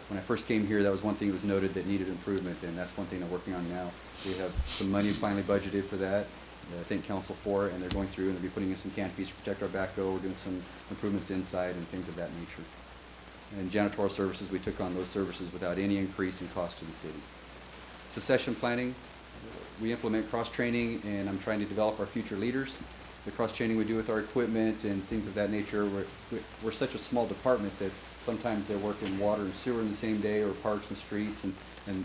When I first came here, that was one thing that was noted that needed improvement, and that's one thing I'm working on now. We have some money finally budgeted for that. I thank council for it, and they're going through and they'll be putting in some canopies to protect our backhoe. We're doing some improvements inside and things of that nature. And janitorial services, we took on those services without any increase in cost to the city. Succession planning, we implement cross-training, and I'm trying to develop our future leaders. The cross-training we do with our equipment and things of that nature, we're such a small department that sometimes they work in water and sewer in the same day, or parks and streets, and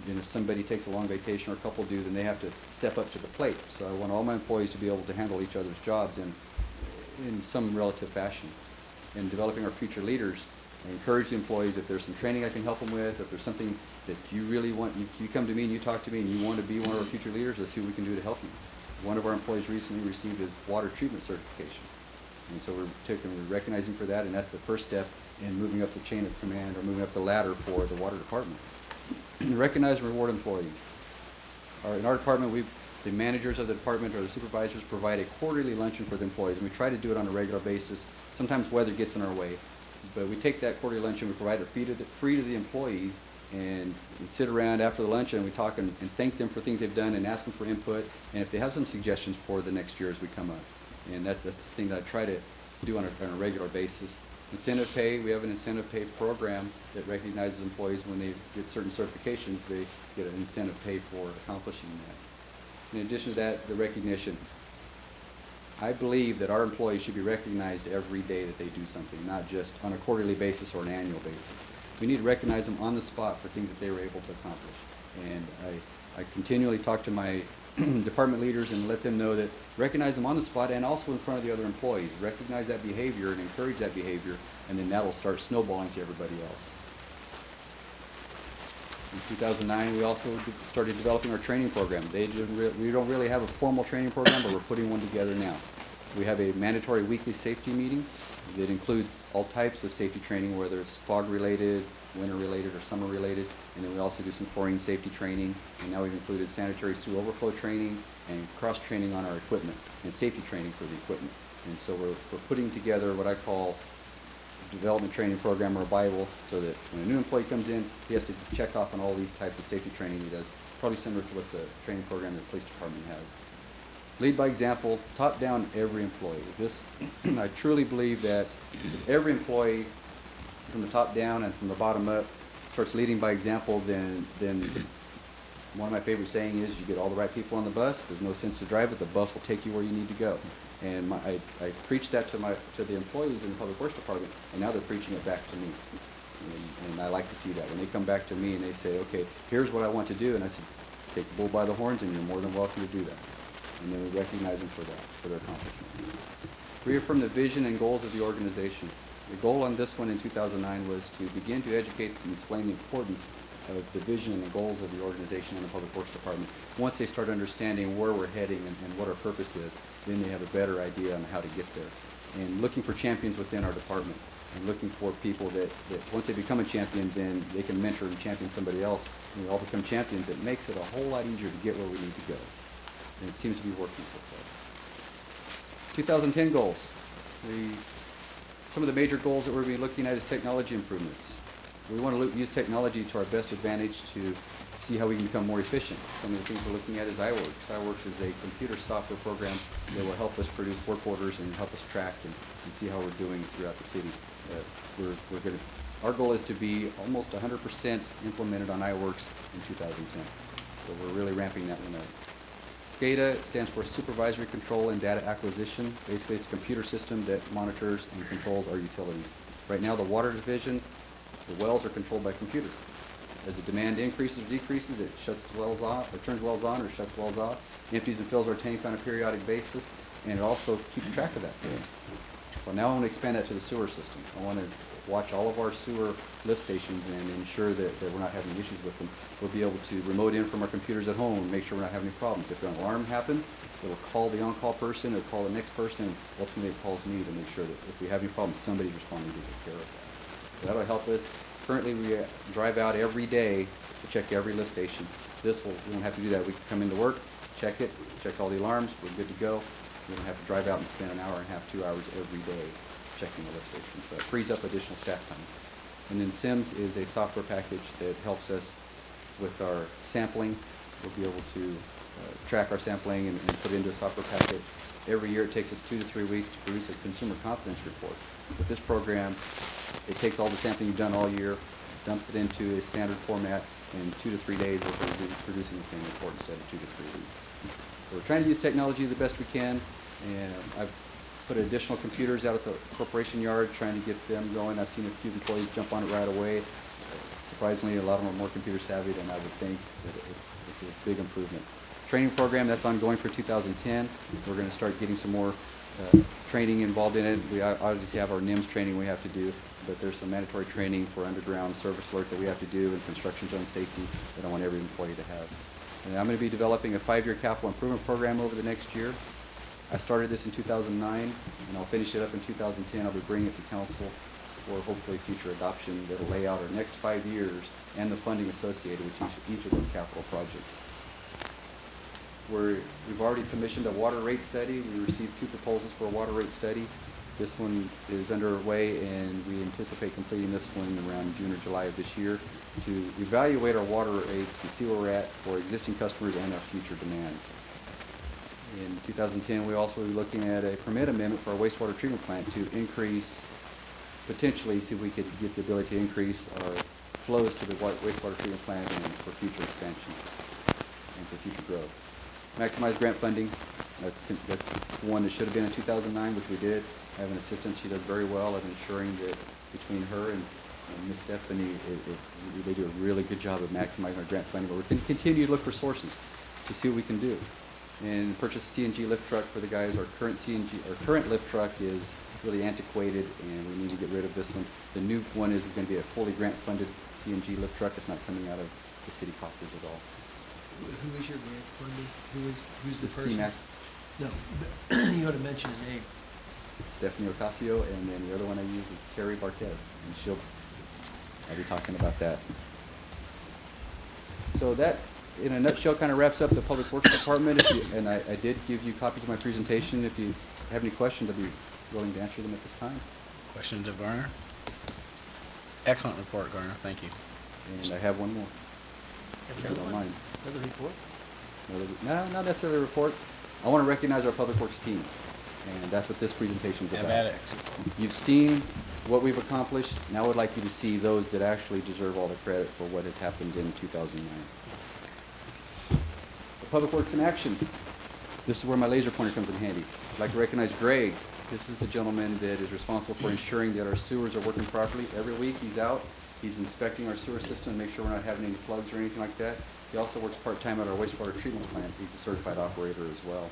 if somebody takes a long vacation, or a couple do, then they have to step up to the plate. So I want all my employees to be able to handle each other's jobs in some relative fashion. In developing our future leaders, I encourage the employees, if there's some training I can help them with, if there's something that you really want, you come to me and you talk to me and you want to be one of our future leaders, let's see what we can do to help you. One of our employees recently received his water treatment certification. And so we're recognizing for that, and that's the first step in moving up the chain of command, or moving up the ladder for the water department. Recognize and reward employees. In our department, the managers of the department or the supervisors provide a quarterly luncheon for the employees, and we try to do it on a regular basis. Sometimes weather gets in our way, but we take that quarterly luncheon, we provide it free to the employees, and we sit around after the luncheon and we talk and thank them for things they've done and ask them for input, and if they have some suggestions for the next year as we come up. And that's the thing that I try to do on a regular basis. Incentive pay, we have an incentive pay program that recognizes employees when they get certain certifications, they get an incentive pay for accomplishing that. In addition to that, the recognition. I believe that our employees should be recognized every day that they do something, not just on a quarterly basis or an annual basis. We need to recognize them on the spot for things that they were able to accomplish. And I continually talk to my department leaders and let them know that recognize them on the spot and also in front of the other employees. Recognize that behavior and encourage that behavior, and then that will start snowballing to everybody else. In 2009, we also started developing our training program. We don't really have a formal training program, but we're putting one together now. We have a mandatory weekly safety meeting that includes all types of safety training, whether it's fog-related, winter-related, or summer-related. And then we also do some chlorine safety training. And now we've included sanitary sewer overflow training and cross-training on our equipment and safety training for the equipment. And so we're putting together what I call development training program or a Bible, so that when a new employee comes in, he has to check off on all these types of safety training he does, probably similar to what the training program that the police department has. Lead by example, top down every employee. This, I truly believe that if every employee from the top down and from the bottom up starts leading by example, then one of my favorite saying is, you get all the right people on the bus, there's no sense to drive it, the bus will take you where you need to go. And I preach that to the employees in the Public Works Department, and now they're preaching it back to me. And I like to see that. When they come back to me and they say, okay, here's what I want to do, and I said, take the bull by the horns, and you're more than welcome to do that. And then we recognize them for that, for their accomplishments. Reaffirm the vision and goals of the organization. The goal on this one in 2009 was to begin to educate and explain the importance of the vision and the goals of the organization in the Public Works Department. Once they start understanding where we're heading and what our purpose is, then they have a better idea on how to get there. And looking for champions within our department, and looking for people that once they become a champion, then they can mentor and champion somebody else, and we all become champions. It makes it a whole lot easier to get where we need to go. And it seems to be working so far. 2010 goals. Some of the major goals that we're going to be looking at is technology improvements. We want to use technology to our best advantage to see how we can become more efficient. Some of the things we're looking at is iWorks. iWorks is a computer software program that will help us produce work orders and help us track and see how we're doing throughout the city. Our goal is to be almost 100% implemented on iWorks in 2010. So we're really ramping that one up. SCADA stands for Supervisory Control and Data Acquisition. Basically, it's a computer system that monitors and controls our utilities. Right now, the water division, the wells are controlled by computer. As the demand increases or decreases, it shuts wells off, or turns wells on or shuts wells off, empties and fills our tank on a periodic basis, and it also keeps track of that for us. Well, now I want to expand that to the sewer system. I want to watch all of our sewer lift stations and ensure that we're not having issues with them. We'll be able to remote in from our computers at home and make sure we're not having any problems. If an alarm happens, it will call the on-call person, or call the next person, and ultimately it calls me to make sure that if we have any problems, somebody's responding to take care of that. So that'll help us. Currently, we drive out every day to check every lift station. We won't have to do that. We can come into work, check it, check all the alarms, we're good to go. We don't have to drive out and spend an hour and a half, 2 hours every day checking the lift stations. So it frees up additional staff time. And then SIMS is a software package that helps us with our sampling. We'll be able to track our sampling and put it into a software package. Every year it takes us 2 to 3 weeks to produce a consumer confidence report. With this program, it takes all the sampling you've done all year, dumps it into a standard format, and in 2 to 3 days we're producing the same report instead of 2 to 3 weeks. So we're trying to use technology the best we can, and I've put additional computers out at the corporation yard, trying to get them going. I've seen a few employees jump on it right away. Surprisingly, a lot of them are more computer savvy than I would think. But it's a big improvement. Training program, that's ongoing for 2010. We're going to start getting some more training involved in it. We obviously have our NIMS training we have to do, but there's some mandatory training for underground service alert that we have to do, and construction zone safety that I want every employee to have. And I'm going to be developing a 5-year capital improvement program over the next year. I started this in 2009, and I'll finish it up in 2010. I'll be bringing it to council for hopefully future adoption that'll lay out our next 5 years and the funding associated with each of those capital projects. We've already commissioned a water rate study. We received 2 proposals for a water rate study. This one is underway, and we anticipate completing this one around June or July of this year to evaluate our water rates and see where we're at for existing customers and our future demands. In 2010, we also will be looking at a permit amendment for our wastewater treatment plant to increase potentially see if we could get the ability to increase our flows to the wastewater treatment plant and for future expansion and for future growth. Maximize grant funding. That's one that should have been in 2009, which we did. I have an assistant. She does very well at ensuring that between her and Miss Stephanie, they do a really good job of maximizing our grant funding. But we're going to continue to look for sources to see what we can do. And purchase a CNG lift truck for the guys. Our current lift truck is really antiquated, and we need to get rid of this one. The new one is going to be a fully grant-funded CNG lift truck. It's not coming out of the city coffers at all. Who is your grant funding? Who's the person? CMAC, No, you ought to mention a name. Stephanie Ocasio, and then the other one I use is Terry Barquez, and I'll be talking about that. So that, in a nutshell, kind of wraps up the Public Works Department. And I did give you copies of my presentation. If you have any questions, I'd be willing to answer them at this time. Questions of Garner? Excellent report, Garner. Thank you. And I have one more. If you don't mind. Another report? No, not necessarily a report. I want to recognize our Public Works team, and that's what this presentation is Have about. at it. You've seen what we've accomplished. Now I would like you to see those that actually deserve all the credit for what has happened in 2009. The Public Works in action. This is where my laser pointer comes in handy. I'd like to recognize Greg. This is the gentleman that is responsible for ensuring that our sewers are working properly. Every week he's out. He's inspecting our sewer system to make sure we're not having any plugs or anything like that. He also works part-time at our wastewater treatment plant. He's a certified operator as well.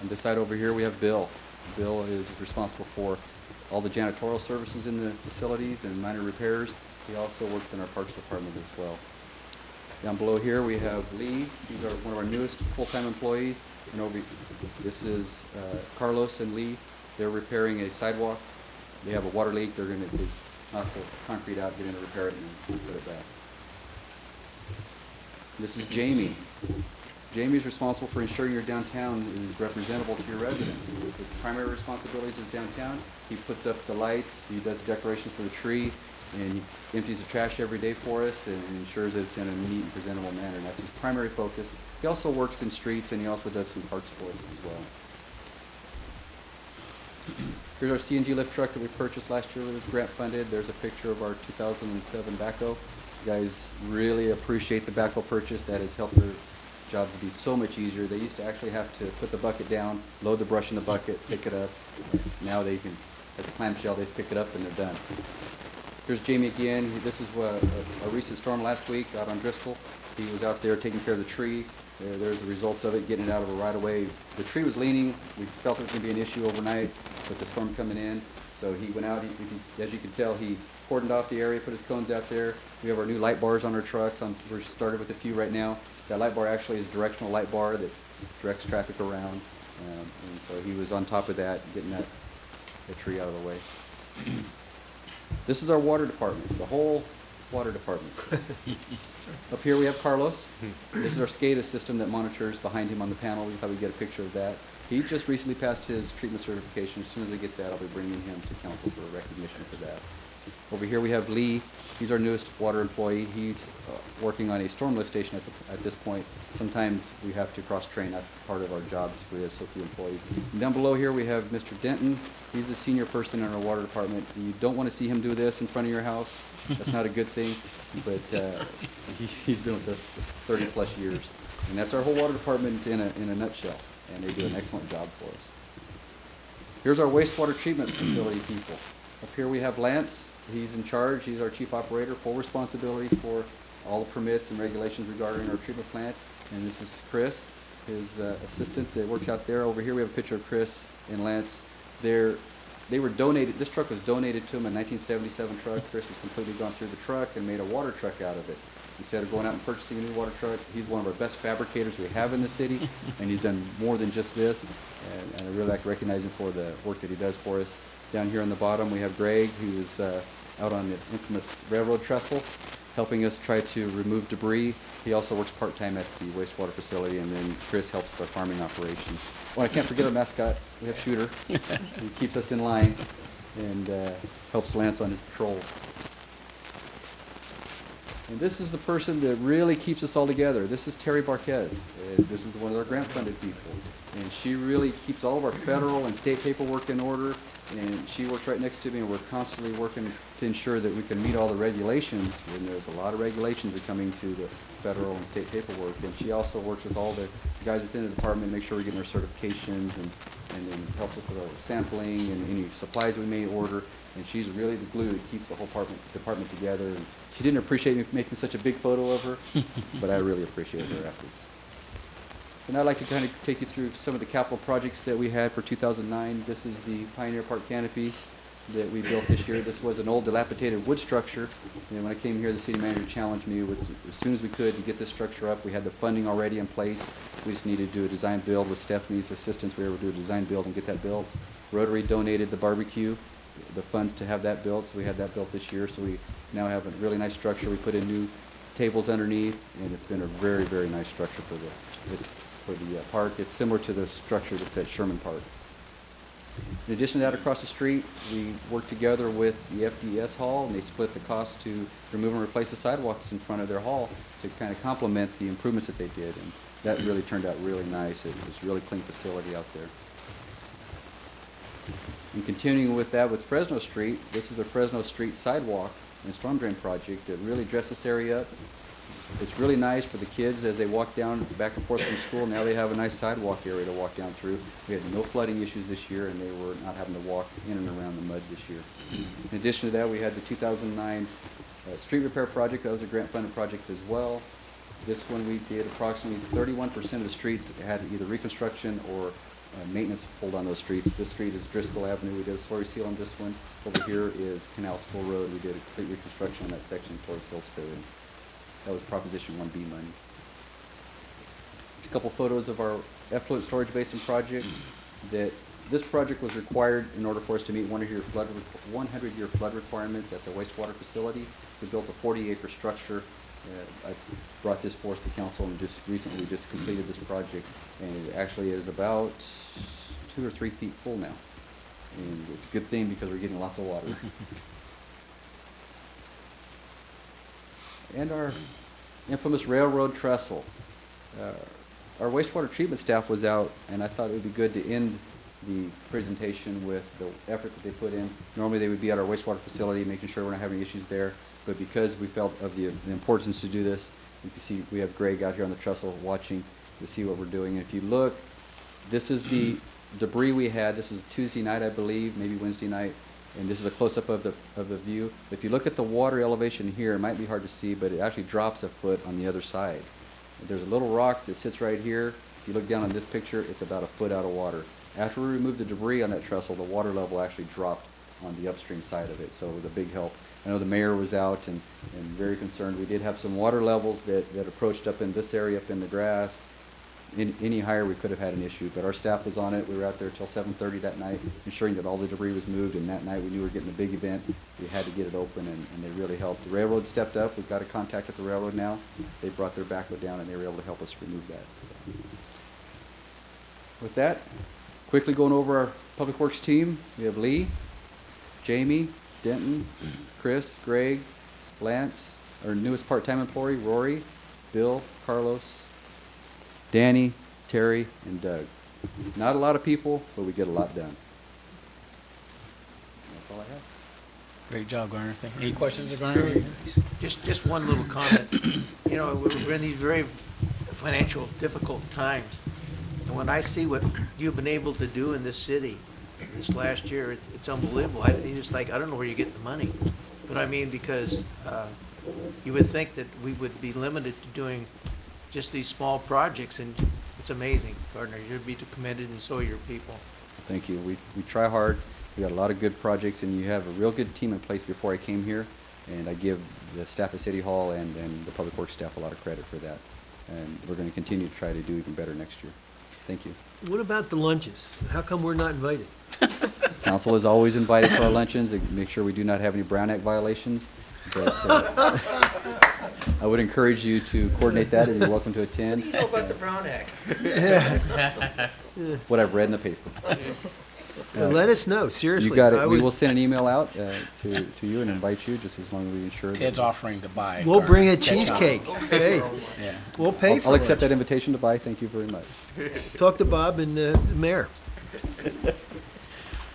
On this side over here, we have Bill. Bill is responsible for all the janitorial services in the facilities and minor repairs. He also works in our parks department as well. Down below here, we have Lee. He's one of our newest full-time employees. And this is Carlos and Lee. They're repairing a sidewalk. They have a water leak. They're going to knock the concrete out, get in to repair it, and put it back. This is Jamie. Jamie is responsible for ensuring your downtown is representable to your residents. His primary responsibilities is downtown. He puts up the lights, he does decorations for the tree, and he empties the trash every day for us and ensures that it's in a neat and presentable manner. And that's his primary focus. He also works in streets, and he also does some parks for us as well. Here's our CNG lift truck that we purchased last year. It was grant funded. There's a picture of our 2007 backhoe. You guys really appreciate the backhoe purchase. That has helped their jobs be so much easier. They used to actually have to put the bucket down, load the brush in the bucket, pick it up. Now they can, at the clamshell, they just pick it up and they're done. Here's Jamie again. This is a recent storm last week out on Driscoll. He was out there taking care of the tree. There's the results of it, getting it out of a right of way. The tree was leaning. We felt it was going to be an issue overnight with the storm coming in. So he went out, as you can tell, he cordoned off the area, put his cones out there. We have our new light bars on our trucks. We're started with a few right now. That light bar actually is a directional light bar that directs traffic around. And so he was on top of that, getting the tree out of the way. This is our water department, the whole water department. Up here we have Carlos. This is our SCADA system that monitors behind him on the panel. We thought we'd get a picture of that. He just recently passed his treatment certification. As soon as I get that, I'll be bringing him to council for recognition for that. Over here we have Lee. He's our newest water employee. He's working on a storm lift station at this point. Sometimes we have to cross-train. That's part of our jobs. We have so few employees. And down below here we have Mr. Denton. He's the senior person in our water department. You don't want to see him do this in front of your house. That's not a good thing. But he's been with us for 30-plus years. And that's our whole water department in a nutshell. And they do an excellent job for us. Here's our wastewater treatment facility people. Up here we have Lance. He's in charge. He's our chief operator, full responsibility for all the permits and regulations regarding our treatment plant. And this is Chris, his assistant that works out there. Over here we have a picture of Chris and Lance. They were donated. This truck was donated to him, a 1977 truck. Chris has completely gone through the truck and made a water truck out of it. Instead of going out and purchasing a new water truck, he's one of our best fabricators we have in the city, and he's done more than just this. And I really like to recognize him for the work that he does for us. Down here on the bottom, we have Greg, who is out on the infamous railroad trestle, helping us try to remove debris. He also works part-time at the wastewater facility, and then Chris helps with our farming operations. Well, I can't forget our mascot. We have Shooter. He keeps us in line and helps Lance on his patrols. And this is the person that really keeps us all together. This is Terry Barquez. This is one of our grant-funded people. And she really keeps all of our federal and state paperwork in order, and she works right next to me, and we're constantly working to ensure that we can meet all the regulations, and there's a lot of regulations that are coming to the federal and state paperwork, and she also works with all the guys within the department to make sure we're getting our certifications, and then helps us with our sampling and any supplies we may order, and she's really the glue that keeps the whole department together. And she didn't appreciate me making such a big photo of her, but I really appreciate her efforts. So now I'd like to kind of take you through some of the capital projects that we had for 2009. This is the Pioneer Park canopy that we built this year. This was an old dilapidated wood structure, and when I came here, the city manager challenged me with as soon as we could to get this structure up. We had the funding already in place. We just needed to do a design build with Stephanie's assistance. We were able to do a design build and get that built. Rotary donated the barbecue, the funds to have that built, so we had that built this year. So we now have a really nice structure. We put in new tables underneath, and it's been a very, very nice structure for the park. It's similar to the structure that's at Sherman Park. In addition to that, across the street, we worked together with the FDS Hall, and they split the cost to remove and replace the sidewalks in front of their hall to kind of complement the improvements that they did, and that really turned out really nice. It was a really clean facility out there. And continuing with that with Fresno Street, this is the Fresno Street sidewalk and storm drain project that really dressed this area up. It's really nice for the kids as they walk down back and forth from school. Now they have a nice sidewalk area to walk down through. We had no flooding issues this year, and they were not having to walk in and around the mud this year. In addition to that, we had the 2009 street repair project. That was a grant-funded project as well. This one we did approximately 31% of the streets had either reconstruction or maintenance pulled on those streets. This street is Driscoll Avenue. We did a slurry seal on this one. Over here is Canal School Road. We did a complete reconstruction on that section towards Hills Ferry. That was Proposition 1B money. A couple photos of our effluent storage basin project. This project was required in order for us to meet 100-year flood requirements at the wastewater facility. We built a 40-acre structure. I brought this forth to council and just recently completed this project, and it actually is about 2 or 3 feet full now. And it's a good thing because we're getting lots of water. And our infamous railroad trestle. Our wastewater treatment staff was out, and I thought it would be good to end the presentation with the effort that they put in. Normally they would be at our wastewater facility making sure we're not having issues there, but because we felt of the importance to do this, you can see we have Greg out here on the trestle watching to see what we're doing. And if you look, this is the debris we had. This was Tuesday night, I believe, maybe Wednesday night. And this is a close-up of the view. If you look at the water elevation here, it might be hard to see, but it actually drops a foot on the other side. There's a little rock that sits right here. If you look down on this picture, it's about a foot out of water. After we removed the debris on that trestle, the water level actually dropped on the upstream side of it, so it was a big help. I know the mayor was out and very concerned. We did have some water levels that approached up in this area, up in the grass. Any higher, we could have had an issue, but our staff was on it. We were out there till 7:30 that night, ensuring that all the debris was moved, and that night we knew we were getting a big event. We had to get it open, and they really helped. The railroad stepped up. We've got a contact at the railroad now. They brought their backhoe down, and they were able to help us remove that. So. With that, quickly going over our Public Works team, we have Lee, Jamie, Denton, Chris, Greg, Lance, our newest part-time employee, Rory, Bill, Carlos, Danny, Terry, and Doug. Not a lot of people, but we get a lot done. That's all I have. Great job, Garner. Any questions of Garner? Just one little comment. You know, we're in these very financial difficult times. And when I see what you've been able to do in this city this last year, it's unbelievable. It's just like, I don't know where you get the money. But I mean, because you would think that we would be limited to doing just these small projects, and it's amazing, Gardner. You're to be commended, and so are your people. Thank you. We try hard. We got a lot of good projects, and you have a real good team in place before I came here, and I give the staff at City Hall and the Public Works staff a lot of credit for that. And we're going to continue to try to do even better next year. Thank you. What about the lunches? How come we're not invited? Council is always invited to our luncheons and make sure we do not have any Brown Act violations. But I would encourage you to coordinate that, and you're welcome to attend. What do you know about the Brown Act? What I've read in the paper. Let us know, seriously. You got I it. We would- will send an email out to you and invite you, just as long as we ensure Ted's that. offering to buy. We'll bring a Catch on. cheesecake. Hey, Yeah. we'll pay for I'll accept lunch. that invitation to buy. Thank you very much. Talk to Bob and the mayor.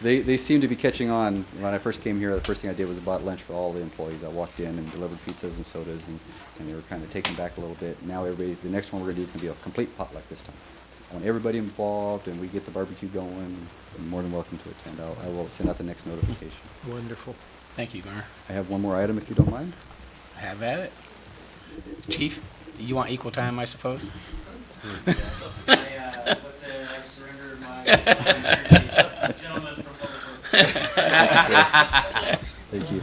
They seem to be catching on. When I first came here, the first thing I did was bought lunch for all the employees. I walked in and delivered pizzas and sodas, and they were kind of taken back a little bit. Now everybody, the next one we're gonna do is gonna be a complete potluck this time. I want everybody involved, and we get the barbecue going. You're more than welcome to attend. I will send out the next notification. Wonderful. Thank you, Garner. I have one more item, if you don't mind. Have at it. Chief, you want equal time, I suppose? Let's say I surrender my gentleman from Public Works. Thank you.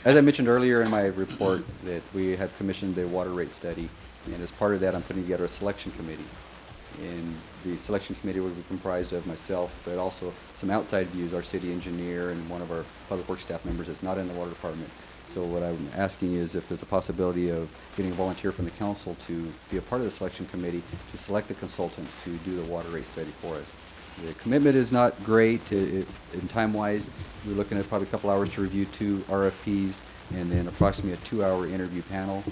As I mentioned earlier in my report, that we have commissioned a water rate study, and as part of that, I'm putting together a selection committee. And the selection committee will be comprised of myself, but also some outside views, our city engineer and one of our public works staff members that's not in the water department. So what I'm asking is if there's a possibility of getting a volunteer from the council to be a part of the selection committee to select a consultant to do the water rate study for us. The commitment is not great in time-wise. We're looking at probably a couple hours to review 2 RFPs and then approximately a 2-hour interview panel.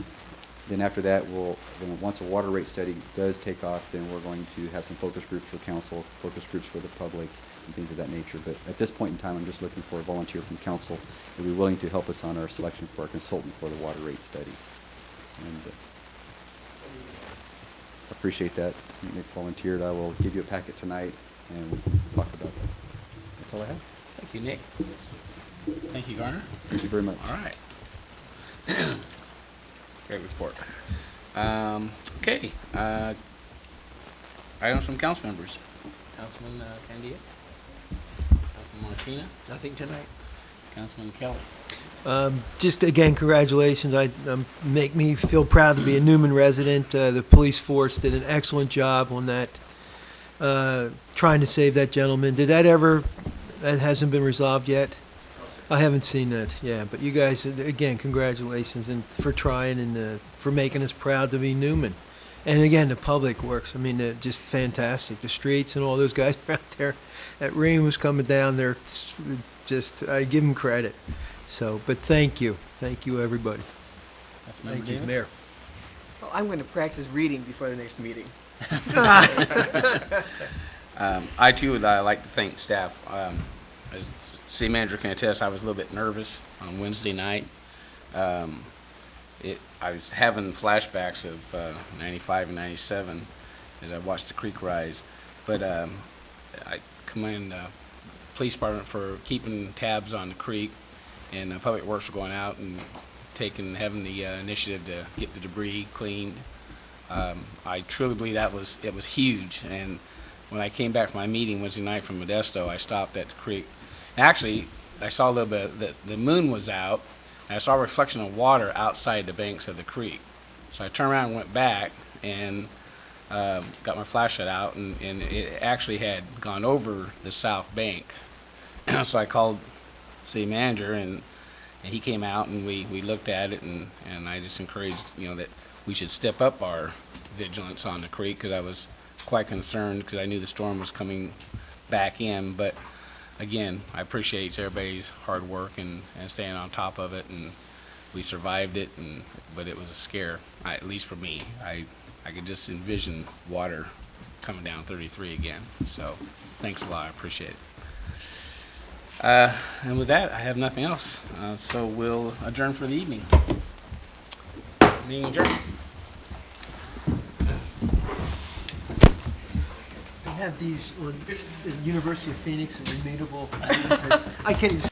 Then after that, then once a water rate study does take off, then we're going to have some focus groups for council, focus groups for the public, and things of that nature. But at this point in time, I'm just looking for a volunteer from council who will be willing to help us on our selection for our consultant for the water rate study. And appreciate that. Nick volunteered. I will give you a packet tonight, and we can talk about that. That's all I have. Thank you, Nick. Thank you, Garner. Thank you very much. All right. Great report. Okay. Items from council members. Councilman Candia? Councilman Martina? Nothing tonight. Councilman Kelly? Just again, congratulations. Make me feel proud to be a Newman resident. The police force did an excellent job on that, trying to save that gentleman. That hasn't been resolved yet? I haven't seen that, yeah. But you guys, again, congratulations and for trying and for making us proud to be Newman. And again, the public works. I mean, just fantastic. The streets and all those guys out there. That rain was coming down there. Just, I give them credit. So, but thank you. Thank you, everybody. Thank you, Mayor. Well, I'm going to practice reading before the next meeting. I too would like to thank staff. As city manager can attest, I was a little bit nervous on Wednesday night. I was having flashbacks of 95 and 97 as I watched the creek rise. But I commend the police department for keeping tabs on the creek, and Public Works for going out and having the initiative to get the debris cleaned. I truly believe it was huge. And when I came back from my meeting Wednesday night from Modesto, I stopped at the creek. Actually, I saw a little bit, the moon was out, and I saw a reflection of water outside the banks of the creek. So I turned around and went back and got my flashlight out, and it actually had gone over the south bank. So I called the city manager, and he came out, and we looked at it, and I just encouraged, that we should step up our vigilance on the creek, because I was quite concerned, because I knew the storm was coming back in. But again, I appreciate everybody's hard work and staying on top of it, and we survived it. But it was a scare, at least for me. I could just envision water coming down 33 again. So thanks a lot. I appreciate it. And with that, I have nothing else. So we'll adjourn for the evening. Meeting adjourned. They have these on the University of Phoenix, and readable. I can't even.